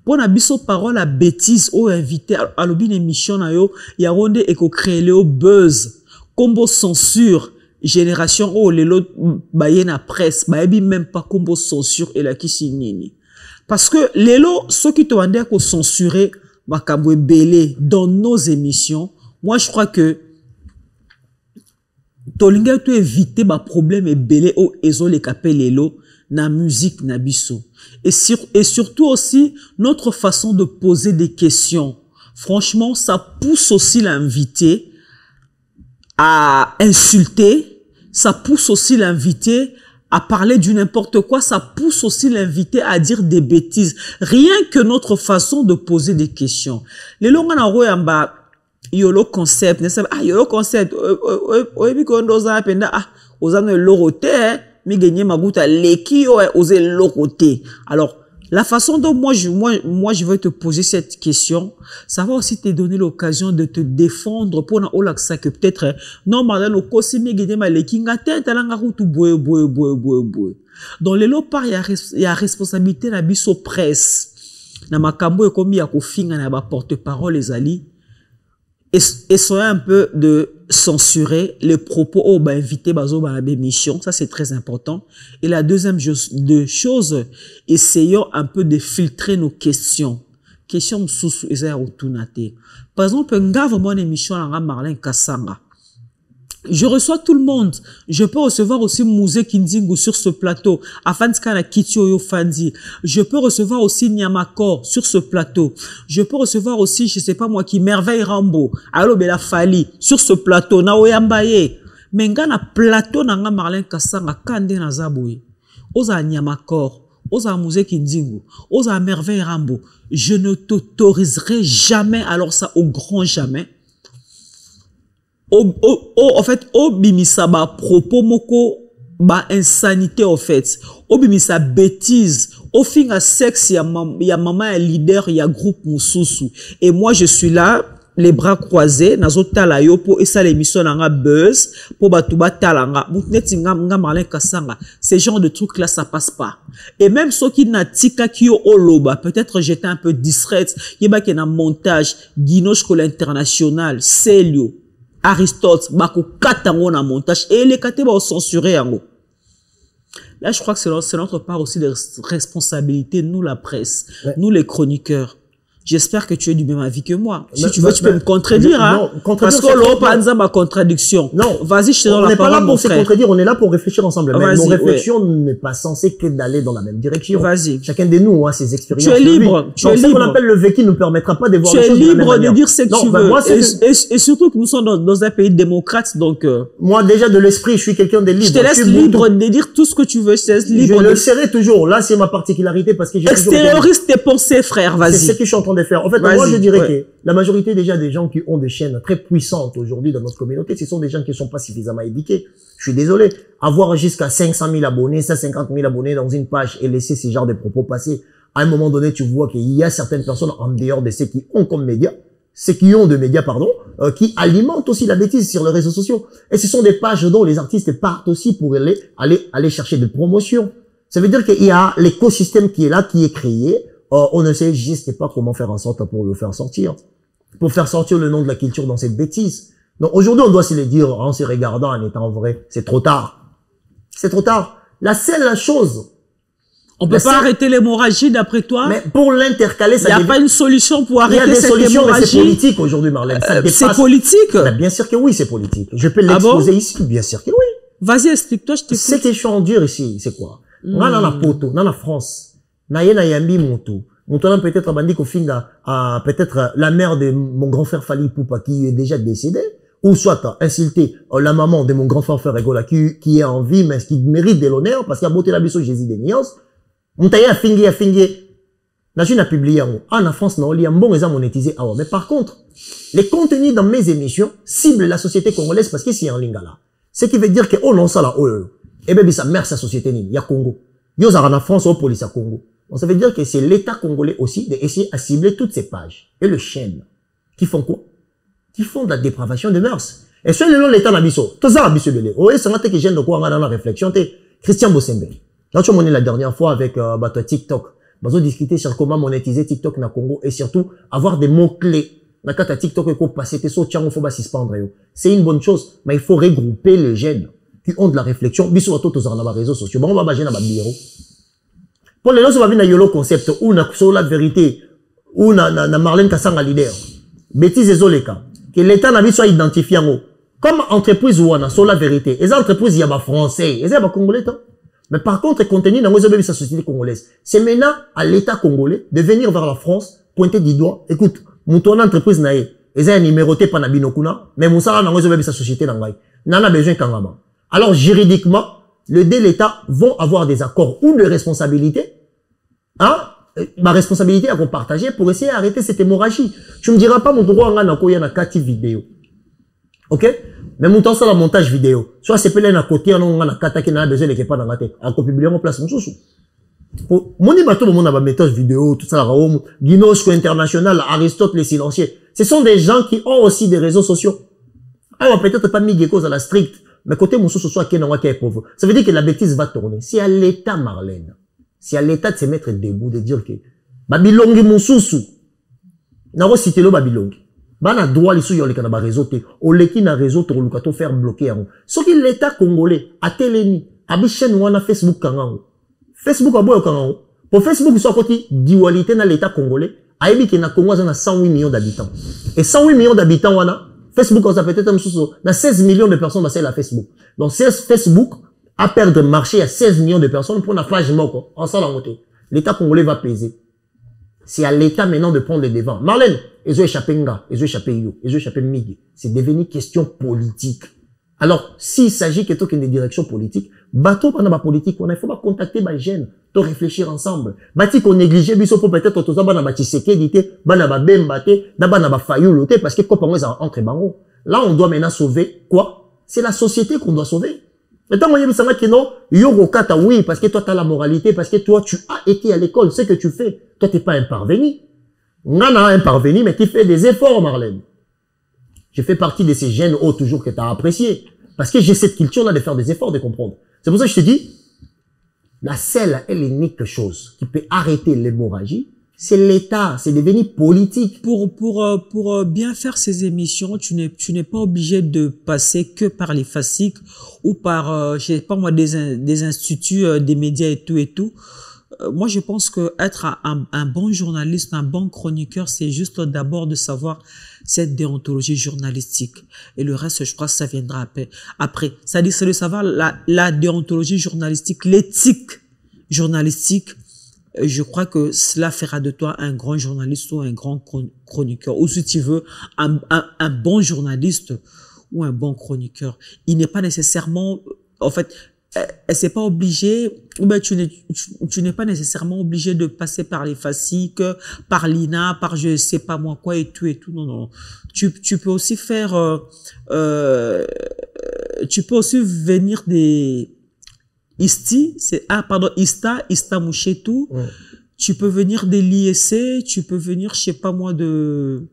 Pour na biso parole à bêtises au invité à l'obin émission na yo, il y a ngonde ego créer le buzz. Combo censure, génération oh lelo baye na presse, bayebi même pas combo censure et la kisi nini. Parce que lelo ceux qui te vendent ko censurer makambo belé dans nos émissions, moi je crois que tolinga tu éviter ba problème et belé au ezo le kapelelo na musique na biso et surtout aussi notre façon de poser des questions franchement, ça pousse aussi l'invité à insulter, ça pousse aussi l'invité à parler du n'importe quoi, ça pousse aussi l'invité à dire des bêtises. Rien que notre façon de poser des questions. Les longs en yolo concept, yolo concept, alors, la façon dont moi je veux te poser cette question, ça va aussi te donner l'occasion de te défendre pour ça que peut-être normalement au cosimi gede maleki ngate talanga kutu boye. Dans les lots par il y a responsabilité na biso presse. Na makambo ekomi ya kofinga na ba porte-parole les ali. Essayez un peu de censurer les propos au invité bazo dans la émission, ça c'est très important. Et la deuxième chose, essayons un peu de filtrer nos questions. Questions sous par exemple, une émission à Marlène Kassanga. Je reçois tout le monde. Je peux recevoir aussi Mouzé Kinzingu sur ce plateau. Afanskana Kitio Fandi. Je peux recevoir aussi Nyamakor sur ce plateau. Je peux recevoir aussi, je sais pas moi qui, Merveille Rambo. Alo Bela Fali sur ce plateau. Naoyambaye. Mais na plateau nanga Marlène Kassanga Kande Nazaboui. Oza Nyamakor. Oza Mouzé Kinzingu. Oza Merveille Rambo. Je ne t'autoriserai jamais, alors ça au grand jamais, en fait, bimisa ba propos moko ba insanité en fait. Bimisa bêtise. Au fin à sexe, il y a maman, un leader, il y a groupe Moussousou. Et moi, je suis là, les bras croisés, nazo talayo pour essa l'émission nanga buzz, pour batuba talanga, mutneti nga Marlène Kassanga. Ces genres de trucs là, ça passe pas. Et même ceux qui n'a tika kyo oloba, peut-être j'étais un peu distraite, yeba qui na montage, Guino Scolaire International, Célio, Aristote, bako katango na montage, et les katé ba censuré yango. Là, je crois que c'est notre part aussi de responsabilité, nous la presse, nous les chroniqueurs. J'espère que tu es du même avis que moi. Si tu veux, tu peux me contredire, hein. Parce que l'on parle de ma contradiction. Non. Vas-y, je te donne la parole. On n'est pas là pour se contredire, on est là pour réfléchir ensemble. Mais nos réflexions n'est pas censée que d'aller dans la même direction. Vas-y. Chacun de nous a ses expériences. Tu es libre. Tu es libre. Ce qu'on appelle le vécu ne permettra pas de voir les choses de la même manière. Tu es libre de dire ce que tu veux. Et surtout que nous sommes dans un pays démocrate, donc. Moi, déjà, de l'esprit, je suis quelqu'un de libre. Je te laisse libre de dire tout ce que tu veux. Je te laisse libre. Je le serai toujours. Là, c'est ma particularité parce que j'ai toujours. Extériorise tes pensées, frère. Vas-y. C'est ce que je suis en train de faire. En fait, moi, je dirais que la majorité déjà des gens qui ont des chaînes très puissantes aujourd'hui dans notre communauté, ce sont des gens qui ne sont pas suffisamment éduqués. Je suis désolé. Avoir jusqu'à 500 000 abonnés, 150 000 abonnés dans une page et laisser ce genre de propos passer, à un moment donné, tu vois qu'il y a certaines personnes en dehors de ceux qui ont comme médias, ceux qui ont de médias, pardon, qui alimentent aussi la bêtise sur les réseaux sociaux. Et ce sont des pages dont les artistes partent aussi pour aller chercher des promotions. Ça veut dire qu'il y a l'écosystème qui est là, qui est créé. On ne sait juste pas comment faire en sorte pour le faire sortir. Pour faire sortir le nom de la culture dans cette bêtise. Donc aujourd'hui, on doit se le dire en se regardant, en étant vrai. C'est trop tard. C'est trop tard. La seule chose. On peut pas arrêter l'hémorragie d'après toi? Mais pour l'intercaler, ça il n'y a pas une solution pour arrêter cette hémorragie. Il y a des solutions, mais c'est politique aujourd'hui, Marlène. C'est politique? Ben, bien sûr que oui, c'est politique. Je peux l'exposer ici. Bien sûr que oui. Vas-y, explique-toi, je t'écoute. Ce que je suis en dire ici, c'est quoi? Dans la poto, dans la France. Na yambi moto. Moto peut-être bandi ko finga peut-être la mère de mon grand frère Fali Poupa qui est déjà décédé, ou soit insulter la maman de mon grand frère Ferregola qui est en vie mais qui mérite de l'honneur parce qu'il a beauté la biso Jésus des nuances. Montaya a fingé. Na je na publié en France na oli bon ils ont monétisé mais par contre les contenus dans mes émissions ciblent la société congolaise parce que c'est en lingala. Ce qui veut dire que non ça là et ben ça mère sa société ni ya Congo. Yo za na France au police à Congo. Donc, ça veut dire que c'est l'État congolais aussi d'essayer à cibler toutes ces pages et le chaîne qui font quoi? Qui font de la dépravation de mœurs. Et sur le long l'État n'abisso. Tout ça abisso belé. Oui, c'est un que j'aime de quoi on a dans la réflexion. Christian Bossembe. Là, tu m'en es la dernière fois avec TikTok. Nous avons discuté sur comment monétiser TikTok na Congo et surtout avoir des mots-clés. Na kata TikTok et quoi passer tes sauts, tiens, on faut pas suspendre. C'est une bonne chose, mais il faut regrouper les jeunes qui ont de la réflexion. Bisso à tous les réseaux sociaux. Bon, on va gêner dans bureau. Pour les gens qui va venir yolo concept ou na sur la vérité ou na Marlène Kassanga leader. Bêtise ezoleka que l'État n'a pas soit identifié en haut. Comme entreprise ou na sur la vérité. Les entreprises y a ba français, les ba congolais tant. Mais par contre contenu dans les sa société congolaise. C'est maintenant à l'État congolais de venir vers la France pointer du doigt. Écoute, Mouton entreprise nae. Ils ont numéroté par Nabinokuna. Mais Moussara n'a pas sa société dans l'Aïe. N'en a besoin qu'en avant. Alors, juridiquement, les deux l'État vont avoir des accords ou de responsabilité. Hein? Ma responsabilité à partager pour essayer d'arrêter cette hémorragie. Tu me diras pas mon droit en il y a 4 vidéos. Ok? Mais mon temps sur le montage vidéo. Soit c'est pelé à côté, on a 4 qui n'a besoin de pas dans la tête. En publier en place, mon sous. Mon bateau, mon a méthode vidéo, tout ça, Guinosco International, Aristote les silencieux. Ce sont des gens qui ont aussi des réseaux sociaux. Alors, peut-être pas mis des causes à la stricte, mais côté mon sous soit qui est pauvre. Ça veut dire que la bêtise va tourner. Si à l'État, Marlène, si à l'État de se mettre debout, de dire que Babylongi mon sous, n'a pas cité le Babylongi. Bana droit les sous yon les canaba réseau te, au leki na réseau te rouloukato faire bloquer en haut. Ce qui l'État congolais a télémi, a bichen ou na Facebook kangan. Facebook a beau kangan. Pour Facebook soit côté dualité dans l'État congolais, a ébi que na Congo a 108 millions d'habitants. Et 108 millions d'habitants wana, Facebook a peut-être un sous, na 16 millions de personnes dans la Facebook. Donc Facebook a perdre marché à 16 millions de personnes pour la page moko, en s'en monter. L'État congolais va peser. C'est à l'État maintenant de prendre les devants. Marlène, ils ont échappé Nga, ils ont échappé Yo, ils ont échappé Migi. C'est devenu question politique. Alors, s'il s'agit que tu aies des directions politiques, bateau pendant la politique, il faut pas contacter les jeunes, pour réfléchir ensemble. Bati qu'on négligeait, biso pour peut-être tout ça, bana bati sécurité, bana ba bembate, bana ba fayouloté, parce que quoi entre bango. Là, on doit maintenant sauver quoi? C'est la société qu'on doit sauver. Maintenant, il y a des non, yorokata, oui, parce que toi, tu as la moralité, parce que toi, tu as été à l'école, ce que tu fais. Toi, tu n'es pas un parvenu. Nana un parvenu, mais tu fais des efforts, Marlène. Je fais partie de ces jeunes hauts toujours que tu as apprécié. Parce que j'ai cette culture-là de faire des efforts, de comprendre. C'est pour ça que je te dis, la seule et l'unique chose qui peut arrêter l'hémorragie, c'est l'État, c'est devenu politique. Pour bien faire ces émissions, tu n'es pas obligé de passer que par les FASIC ou par, je sais pas moi, des instituts, des médias et tout. Moi, je pense que être un bon journaliste, un bon chroniqueur, c'est juste d'abord de savoir cette déontologie journalistique. Et le reste, je crois que ça viendra après. C'est-à-dire, c'est de savoir la déontologie journalistique, l'éthique journalistique. Je crois que cela fera de toi un grand journaliste ou un grand chroniqueur. Ou si tu veux, un bon journaliste ou un bon chroniqueur. Il n'est pas nécessairement, en fait, c'est pas obligé, ou ben tu n'es pas nécessairement obligé de passer par les FASIC, par l'INA, par je sais pas moi quoi et tout. Non. Tu peux aussi faire, tu peux aussi venir des ISTI, ISTA Mouchetou. Ouais. Tu peux venir de l'IEC, tu peux venir, je sais pas moi, de,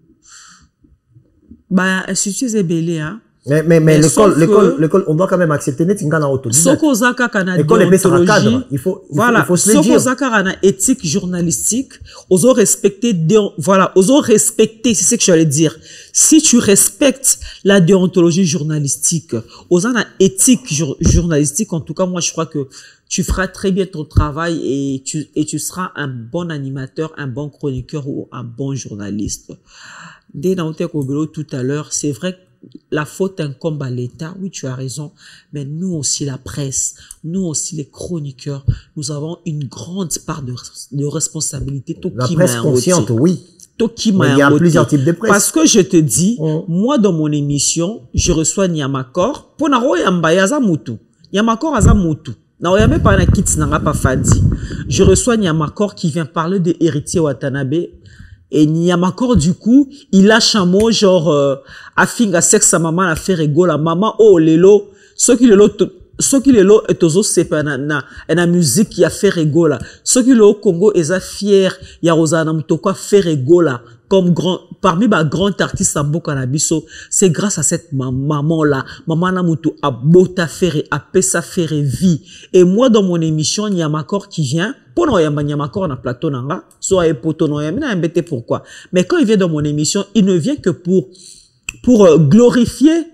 Institut Zébélé, hein. Mais l'école, on doit quand même accepter net ingana autodidacte. Soko zaka kana déontologie. Il faut se le dire. Soko zaka kana éthique journalistique. Oso respecter, c'est ce que je allais dire. Si tu respectes la déontologie journalistique, osana éthique journalistique, en tout cas, moi, je crois que tu feras très bien ton travail et tu seras un bon animateur, un bon chroniqueur ou un bon journaliste. Dès tout à l'heure, c'est vrai que la faute incombe à l'État, oui, tu as raison, mais nous aussi, la presse, nous aussi, les chroniqueurs, nous avons une grande part de responsabilité. La presse consciente, oui. Mais il y a plusieurs types de presse. Parce que je te dis, moi, dans mon émission, je reçois Nyamakor, pour Naro Yambayaza Moutou. Nyamakor Aza Moutou. Je reçois Nyamakor qui vient parler de Héritier Watanabe. Et Nyamakor, du coup, il lâche un mot genre, afinga sexe sa maman la fait rigoler, maman, oh, lelo, ce qui lelo est aux autres, c'est pas na musique qui a fait rigoler. Ce qui le Congo est fier, ya Rosana Mutoko fait rigoler. Comme parmi les grands artistes à Bokanabiso, c'est grâce à cette maman-là. Maman Namutu a bota faire, a pesa faire vie. Et moi, dans mon émission, Nyamakor qui vient, pour nous, Nyamakor na plateau nanga, soit epoto no yamina embêté pourquoi. Mais quand il vient dans mon émission, il ne vient que pour glorifier,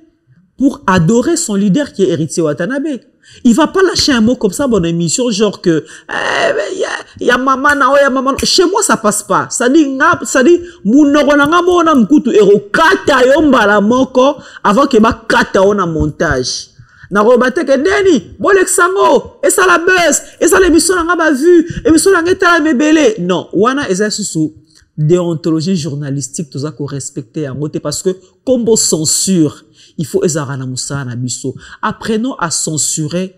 pour adorer son leader qui est Héritier Watanabe. Il va pas lâcher un mot comme ça dans émission, genre que, ya maman, ya maman. Chez moi, ça passe pas. Ça dit, mounonanga mona mkutu ero kata yomba la moko avant que ma kata ona montage. Na robate ke deni, bolexango, et ça la buzz, et ça l'émission n'a pas vu, émission n'a pas mebele. Non, wana eza susu déontologie journalistique tout ça qu'on respecte en côté parce que comme on censure il faut ezara moussa na biso apprenons à censurer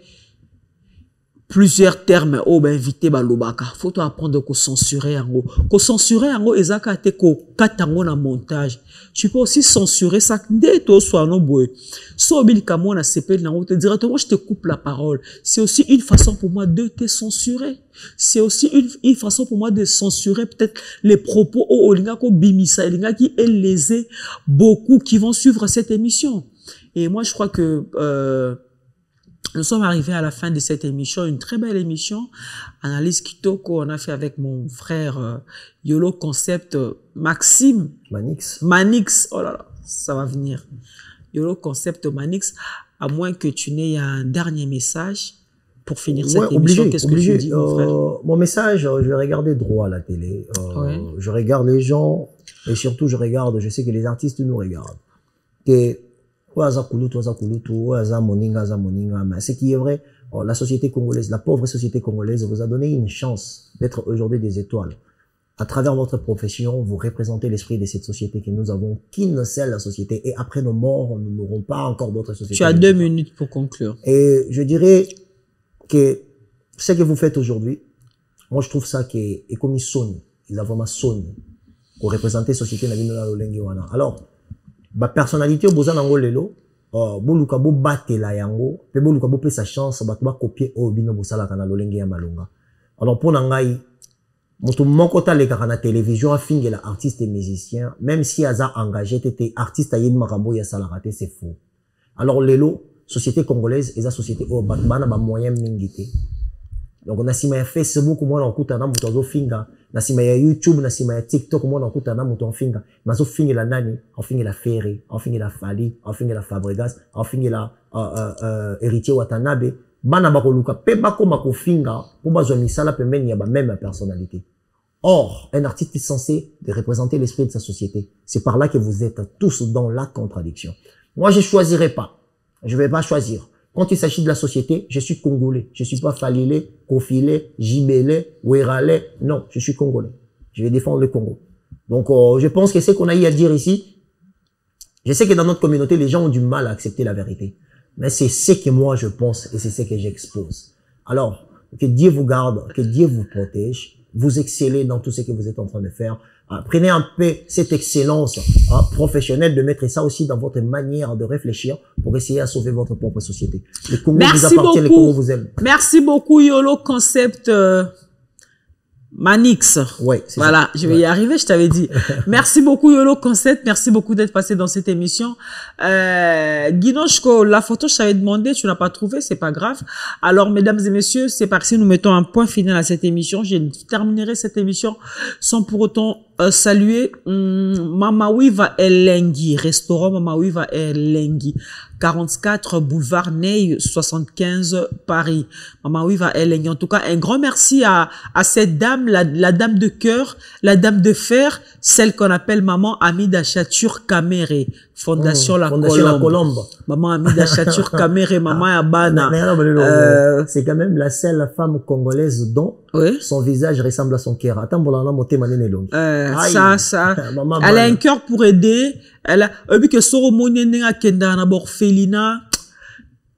plusieurs termes oh ben invité balobaka faut to apprendre ko censurer yango ezaka te ko katango na montage tu peux aussi censurer ça dès to soit no boy so bilika mona sepel na te directement je te coupe la parole c'est aussi une façon pour moi de te censurer c'est aussi une façon pour moi de censurer peut-être les propos au olinga ko bimisa elinga qui est lésé beaucoup qui vont suivre cette émission et moi je crois que nous sommes arrivés à la fin de cette émission, une très belle émission. Analyse Kitoko, on a fait avec mon frère Yolo Concept Maxime. Manix, oh là là, ça va venir. Yolo Concept Manix, à moins que tu n'aies un dernier message pour finir cette émission. Qu'est-ce que tu dis, mon frère? Mon message, je vais regarder droit à la télé. Je regarde les gens et surtout je sais que les artistes nous regardent. Et mais ce qui est vrai, la société congolaise, la pauvre société congolaise vous a donné une chance d'être aujourd'hui des étoiles. À travers votre profession, vous représentez l'esprit de cette société que nous avons, qui ne sert la société. Et après nos morts, nous n'aurons pas encore d'autres sociétés. Tu as 2 minutes pour conclure. Et je dirais que ce que vous faites aujourd'hui, moi je trouve ça que est comme Sony. Ils ont vraiment Sony pour représenter la société. Alors, ba personnalité boza nango lelo boluka bo batela yango pe boluka bo pe sa chance ba ba copier o bino bosala kana lolenge ya malonga alors pour ngai moto moko ta le kana télévision a fingela artiste et musicien même si aza engagé tété artiste a yema makambo ya sala raté c'est faux alors lelo société congolaise et la société o bana ba moyen mingité donc on a sima ya Facebook moi on kuta na moto zo finga na sima ya YouTube na sima ya TikTok moi on kuta na moto on finga mazo fingela nani on fingela Ferré on fingela Fali on fingela Fabregas on fingela héritier Watanabe bana bakoluka pe bakoma ko finga po bazwa misala pembeni ya ba même personnalité. Or un artiste est censé de représenter l'esprit de sa société. C'est par là que vous êtes tous dans la contradiction. Moi je choisirai pas, je vais pas choisir. Quand il s'agit de la société, je suis congolais. Je suis pas Falilé, Kofilé, Jibélé, Ouéralé. Non, je suis congolais. Je vais défendre le Congo. Donc, je pense que ce qu'on a eu à dire ici, je sais que dans notre communauté, les gens ont du mal à accepter la vérité. Mais c'est ce que moi je pense et c'est ce que j'expose. Alors, que Dieu vous garde, que Dieu vous protège. Vous excellez dans tout ce que vous êtes en train de faire. Prenez un peu cette excellence professionnelle de mettre ça aussi dans votre manière de réfléchir pour essayer à sauver votre propre société. Le Congo vous appartient, le Congo vous aime. Merci beaucoup Yolo Concept Manix. Ouais, voilà, je vais y arriver, je t'avais dit. Merci beaucoup Yolo Concept, merci beaucoup d'être passé dans cette émission. Guinochko, la photo je t'avais demandé, tu n'as pas trouvé, c'est pas grave. Alors mesdames et messieurs, c'est parti, nous mettons un point final à cette émission. Je terminerai cette émission sans pour autant saluer Mamawiva Elengi, restaurant Mamawiva Elengi, 44 boulevard Ney, 75 Paris. Mamawiva Elengi. En tout cas, un grand merci à cette dame, la dame de cœur, la dame de fer, celle qu'on appelle Maman Amida Chatur Kamere, Fondation La Colombe. Maman Amida Chatur Kamere, Maman Abana. C'est quand même la seule femme congolaise dont son visage ressemble à son cœur. Attends, ça. Elle a un cœur pour aider. Elle a, vu que Soro Monyenga Kenda na borfelina.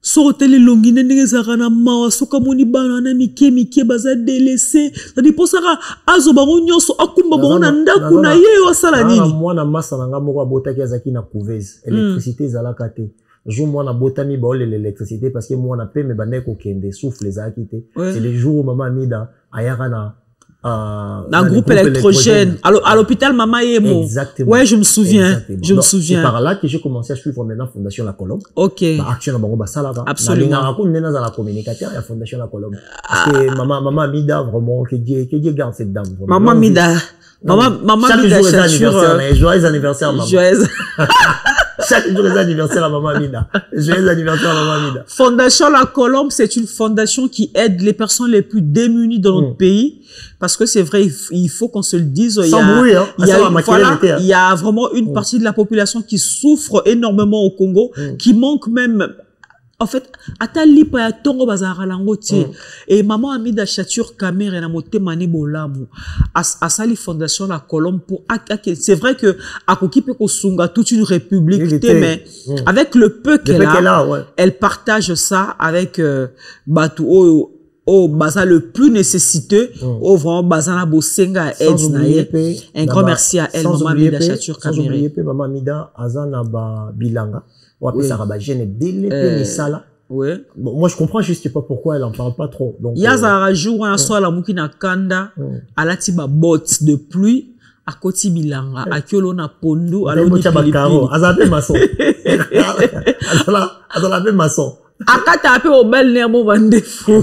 Soro tele longine nenge zarana mawa. Soka moni banana mike baza délaissé. Ça dit pour ça, azo bango nyonso akumba bango na ndaku na ye wasala nini. Moi na masa nanga moko bota ki azaki na couveuse. Électricité zalaka te. Jour moi na botami ba l'électricité parce que moi na pe me bandé ko kende souffle les akité. C'est le jour où maman Amida ayaka na un groupe électrogène. À l'hôpital Mama Yemo. Exactement. Ouais, je me souviens. Je me souviens. C'est par là que j'ai commencé à suivre maintenant Fondation La Colombe. Ok. Absolument. La communicateur et Fondation La Colombe. Parce que maman Amida, vraiment, que Dieu garde cette dame. Maman Amida. Maman Amida. Joyeux anniversaire, maman. Joyeux. Chaque jour, anniversaire à Maman Amida. Joyeux anniversaire à Maman Amida. Fondation La Colombe, c'est une fondation qui aide les personnes les plus démunies dans notre pays. Parce que c'est vrai, il faut qu'on se le dise. Il y a vraiment une partie de la population qui souffre énormément au Congo, qui manque même En fait, ata lipa ya tongo bazara lango tie. Et maman Amida Chature Kamere na moté mané bolamu. Asali fondation la Colombe pour c'est vrai que akoki pe ko sunga toute une république mais avec le peu qu'elle a, elle partage ça avec Batu Baza le plus nécessiteux au vraiment Baza na bosenga aide. Un grand merci à elle maman Amida Chature Kamere. Sans oublier maman Amida azana ba bilanga. Ouais, ça rabat gêne délai sala. Ouais. Bon, moi je comprends juste pas pourquoi elle en parle pas trop. Donc Yazara jour un soir la mukina kanda alati ba bottes de pluie à Koti Bilanga à Kyolo na Pondu à l'Oni Philippines. Azabe maçon. Azabe maçon. Akata appelé au bel nermo vandefou.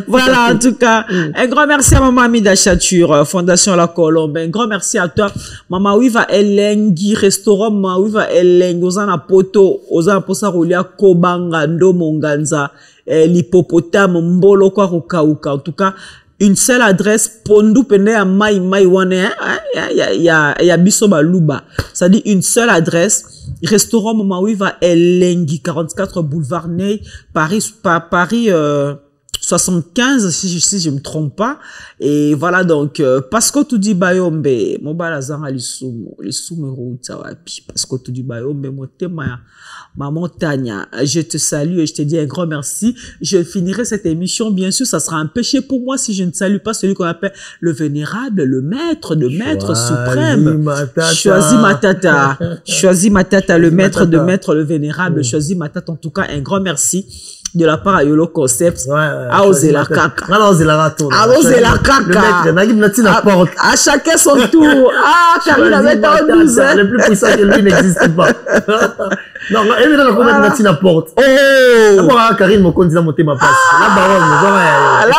Voilà, en tout cas, un grand merci à Maman Amida Chature, Fondation La Colombe. Un grand merci à toi, Maman Wiva Elengi, restaurant Maman Wiva Elengi, Ozana Poto, Ozana Posa Rolia, Kobanga, Ndo Monganza, l'hippopotame, Mbolo Kwa Rukauka. En tout cas, une seule adresse, Pondu Pene à Mai Wane, ya Biso Baluba. Ça dit une seule adresse. Restaurant Maman Wiva Elengi, 44 boulevard Ney, Paris 75, si je me trompe pas. Et voilà donc, parce que tout dit Bayombe, mon balazan a l'issoume routawapi, parce que tout dit Bayombe, mon témoin, ma montagne, je te salue et je te dis un grand merci. Je finirai cette émission, bien sûr, ça sera un péché pour moi si je ne salue pas celui qu'on appelle le vénérable, le maître, le maître suprême. Choisis ma tata. Choisis ma tata, le maître de maître, le vénérable. Choisis ma tata. En tout cas, un grand merci de la part à Yolo Concept. À oser la caca. À oser la caca. À chacun son tour. Ah, Karine avait en 12. Le plus puissant que lui n'existe pas. Non, elle est dans la commande de porte. Oh! D'abord, Karine m'a dit monter ma place. La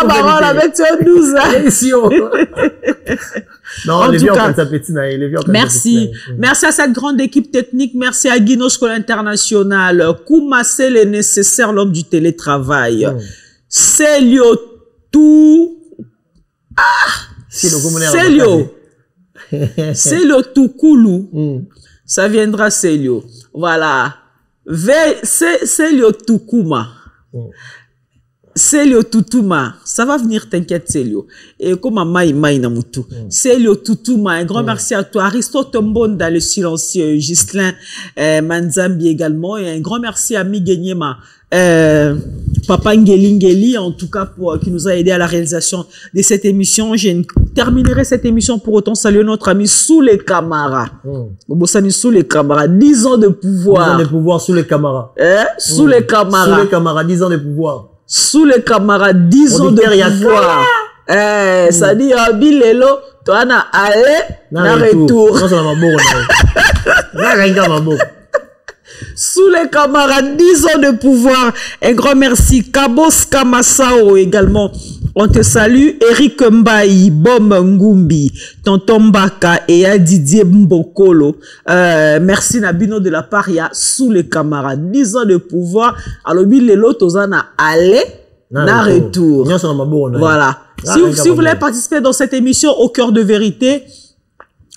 baronne avec en 12. Non, les vieux ont petit, merci. Merci à cette grande équipe technique. Merci à Guino Scolaire International. Koumassé le nécessaire, l'homme du télétravail. Célio tout. Célio. Célio tout koulou. Ça viendra Célio. Voilà. Célio tout kouma. Célio Toutouma, ça va venir, t'inquiète Célio. Et comme Maï Namutu. Célio Toutouma, un grand merci à toi. Aristote Mbonda, le silencieux, Ghislain Manzambi également. Et un grand merci à Miguenyema, Papa Ngeli, en tout cas, qui nous a aidé à la réalisation de cette émission. Je terminerai cette émission pour autant saluer notre ami Soule Kamara. Bobosani Soule Kamara, 10 ans de pouvoir. 10 ans de pouvoir sous les Kamara. Soule Kamara. Soule Kamara, 10 ans de pouvoir. Sous les camarades, 10 ans de pouvoir. Ça dit, Bilelo, toi, na aller, na retour. Sous les camarades, 10 ans de pouvoir. Un grand merci. Kabos Kamasao également. On te salue. Eric Mbaye, Bom Ngumbi, Tonton Baka et Didier Mbokolo. Merci Nabino de la Paria. Sous les camarades, 10 ans de pouvoir. Alors, les lots, na aller, na retour. Voilà. Si vous voulez participer dans cette émission au cœur de vérité,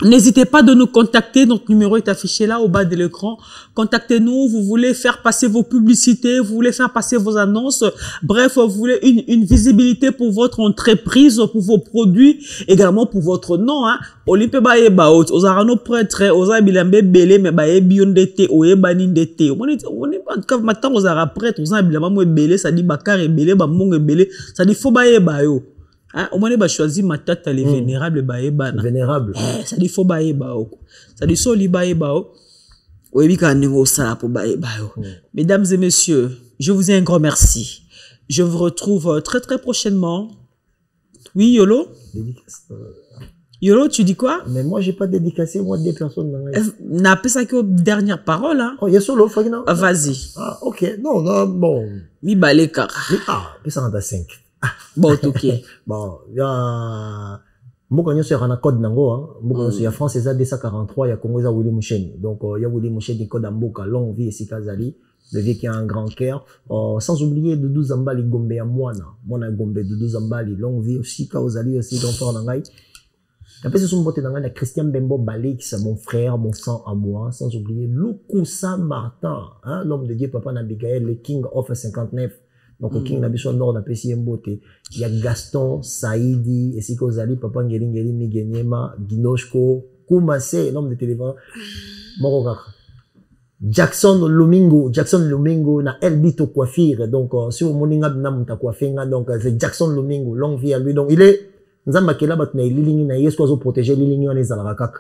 n'hésitez pas de nous contacter. Notre numéro est affiché là au bas de l'écran. Contactez-nous. Vous voulez faire passer vos publicités, vous voulez faire passer vos annonces. Bref, vous voulez une visibilité pour votre entreprise, pour vos produits, également pour votre nom. Hein. Olympe bae baot, ozarano prêtre, ozabilambe belé mais bae biondete, oye banindete. On est en tout cas maintenant ozara prêtre, ozabilambe belé, ça dit bakar et belé, bamong et belé, ça dit faut bae bayo. Hein, au moins, choisir ma tête, les vénérables, baébana. Vénérable. Ça dit, faut baébao. Ça dit, soli baébao. Oui, quand on ça pour baébao. Mesdames et messieurs, je vous ai un grand merci. Je vous retrouve très, très prochainement. Oui, Yolo? Yolo, tu dis quoi? Mais moi, j'ai pas dédicacé, moi, des personnes. N'a pas ça que dernière parole, hein? Oh, il y a solo, Fagina. Vas-y. Ah, ok. Non, bon. Mi baleka. Ah, puis ça en a 5. Bon, ok. Bon, il y a Mboka Nyoso ya code nango, hein. Mboka Nyoso ya France eza 243 ya Congo eza Willy Moucheni. Donc il y a Willy Moucheni code Mboka longue vie et Sikazali, le vieux qui a un grand cœur. Sans oublier Doudou Zambali Gombe ya Mwana Gombe Doudou Zambali longue vie aussi Kaozali aussi grand frère nangai. Après, ce sont beauté dans la Christian Bembo Balix, mon frère, mon sang à moi, sans oublier Lukusa Martin, hein, l'homme de Dieu, Papa Nabigaël, le King of 59. Donc, au King Nabiso Nord, n'a pas si beauté. Il y a Gaston, Saïdi, et si Kozali, Papa Ngeli, Migenyema, Ginoshko, Koumase, l'homme de téléphone, Morogaka. Jackson Lumingo na Elbito Coiffure. Donc, si vous moninga na coiffure, donc, c'est Jackson Lumingo, longue vie à lui. Donc, il est, nous avons marqué là, na lilingi na yesu ozo protéger lilingi on les alrakak.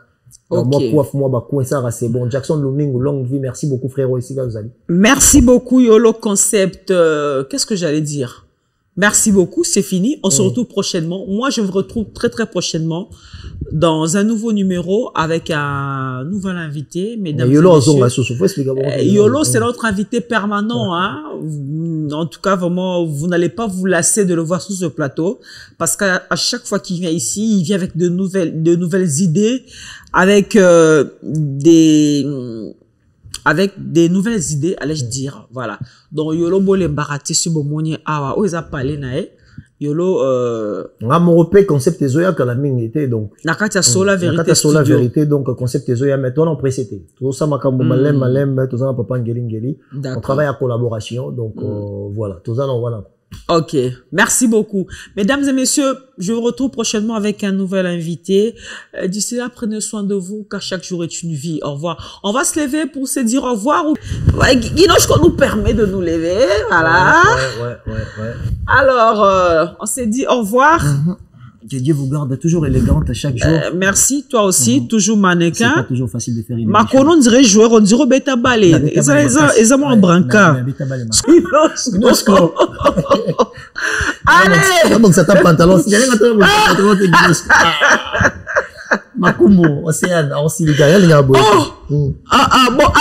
Moi coiffe moi ba coinça c'est bon. Jackson Lumingo, longue vie. Merci beaucoup frérot ici là vous allez. Merci beaucoup Yolo Concept. Qu'est-ce que j'allais dire? Merci beaucoup, c'est fini. On se retrouve prochainement. Moi, je vous retrouve très très prochainement dans un nouveau numéro avec un nouvel invité. Mesdames et messieurs. Yolo, c'est notre invité permanent. Hein. En tout cas, vraiment, vous n'allez pas vous lasser de le voir sur ce plateau parce qu'à chaque fois qu'il vient ici, il vient avec de nouvelles idées, avec des nouvelles idées, allais-je dire, voilà. Donc, Yolo Bole Barati Subomoni Awa, Oza Pale Nae, Yolo, Amorope, concept Ezoya, que la mine était, donc. Nakata Sola Vérité. Nakata Sola Vérité, donc, concept Ezoya, mais toi, non, précédé. Tout ça, Makambo Malem, tout ça, Papa Ngeli. On travaille en collaboration, donc, voilà. Tout ça, non, voilà. Ok, merci beaucoup. Mesdames et messieurs, je vous retrouve prochainement avec un nouvel invité. D'ici là, prenez soin de vous, car chaque jour est une vie. Au revoir. On va se lever pour se dire au revoir. Guinoche nous permet de nous lever, voilà. Ouais. Alors, on s'est dit au revoir. Que Dieu vous garde toujours élégante à chaque jour. Merci, toi aussi, toujours mannequin. C'est pas toujours facile de faire une émission. On dirait joueur, on dirait bêta balé. Ils ont un brancard. Allez! Donc ça tape pantalon. Makumbo, Océane, bon,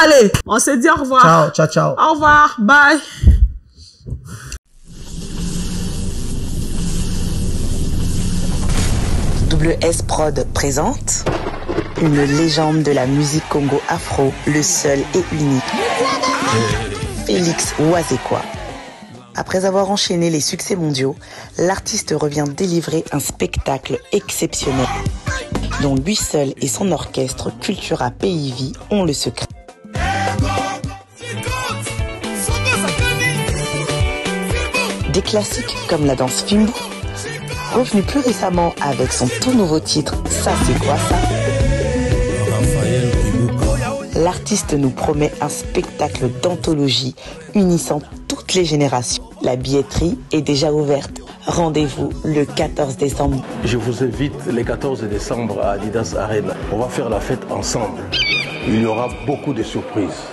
allez, on se dit au revoir. Ciao. Au revoir, bye. WS Prod présente une légende de la musique Congo afro, le seul et unique, Félix Ouazekwa. Après avoir enchaîné les succès mondiaux, l'artiste revient délivrer un spectacle exceptionnel dont lui seul et son orchestre Cultura PIV ont le secret. Des classiques comme la danse Fimbo, revenu plus récemment avec son tout nouveau titre « Ça c'est quoi ça ?» L'artiste nous promet un spectacle d'anthologie unissant toutes les générations. La billetterie est déjà ouverte. Rendez-vous le 14 décembre. Je vous invite le 14 décembre à Adidas Arena. On va faire la fête ensemble. Il y aura beaucoup de surprises.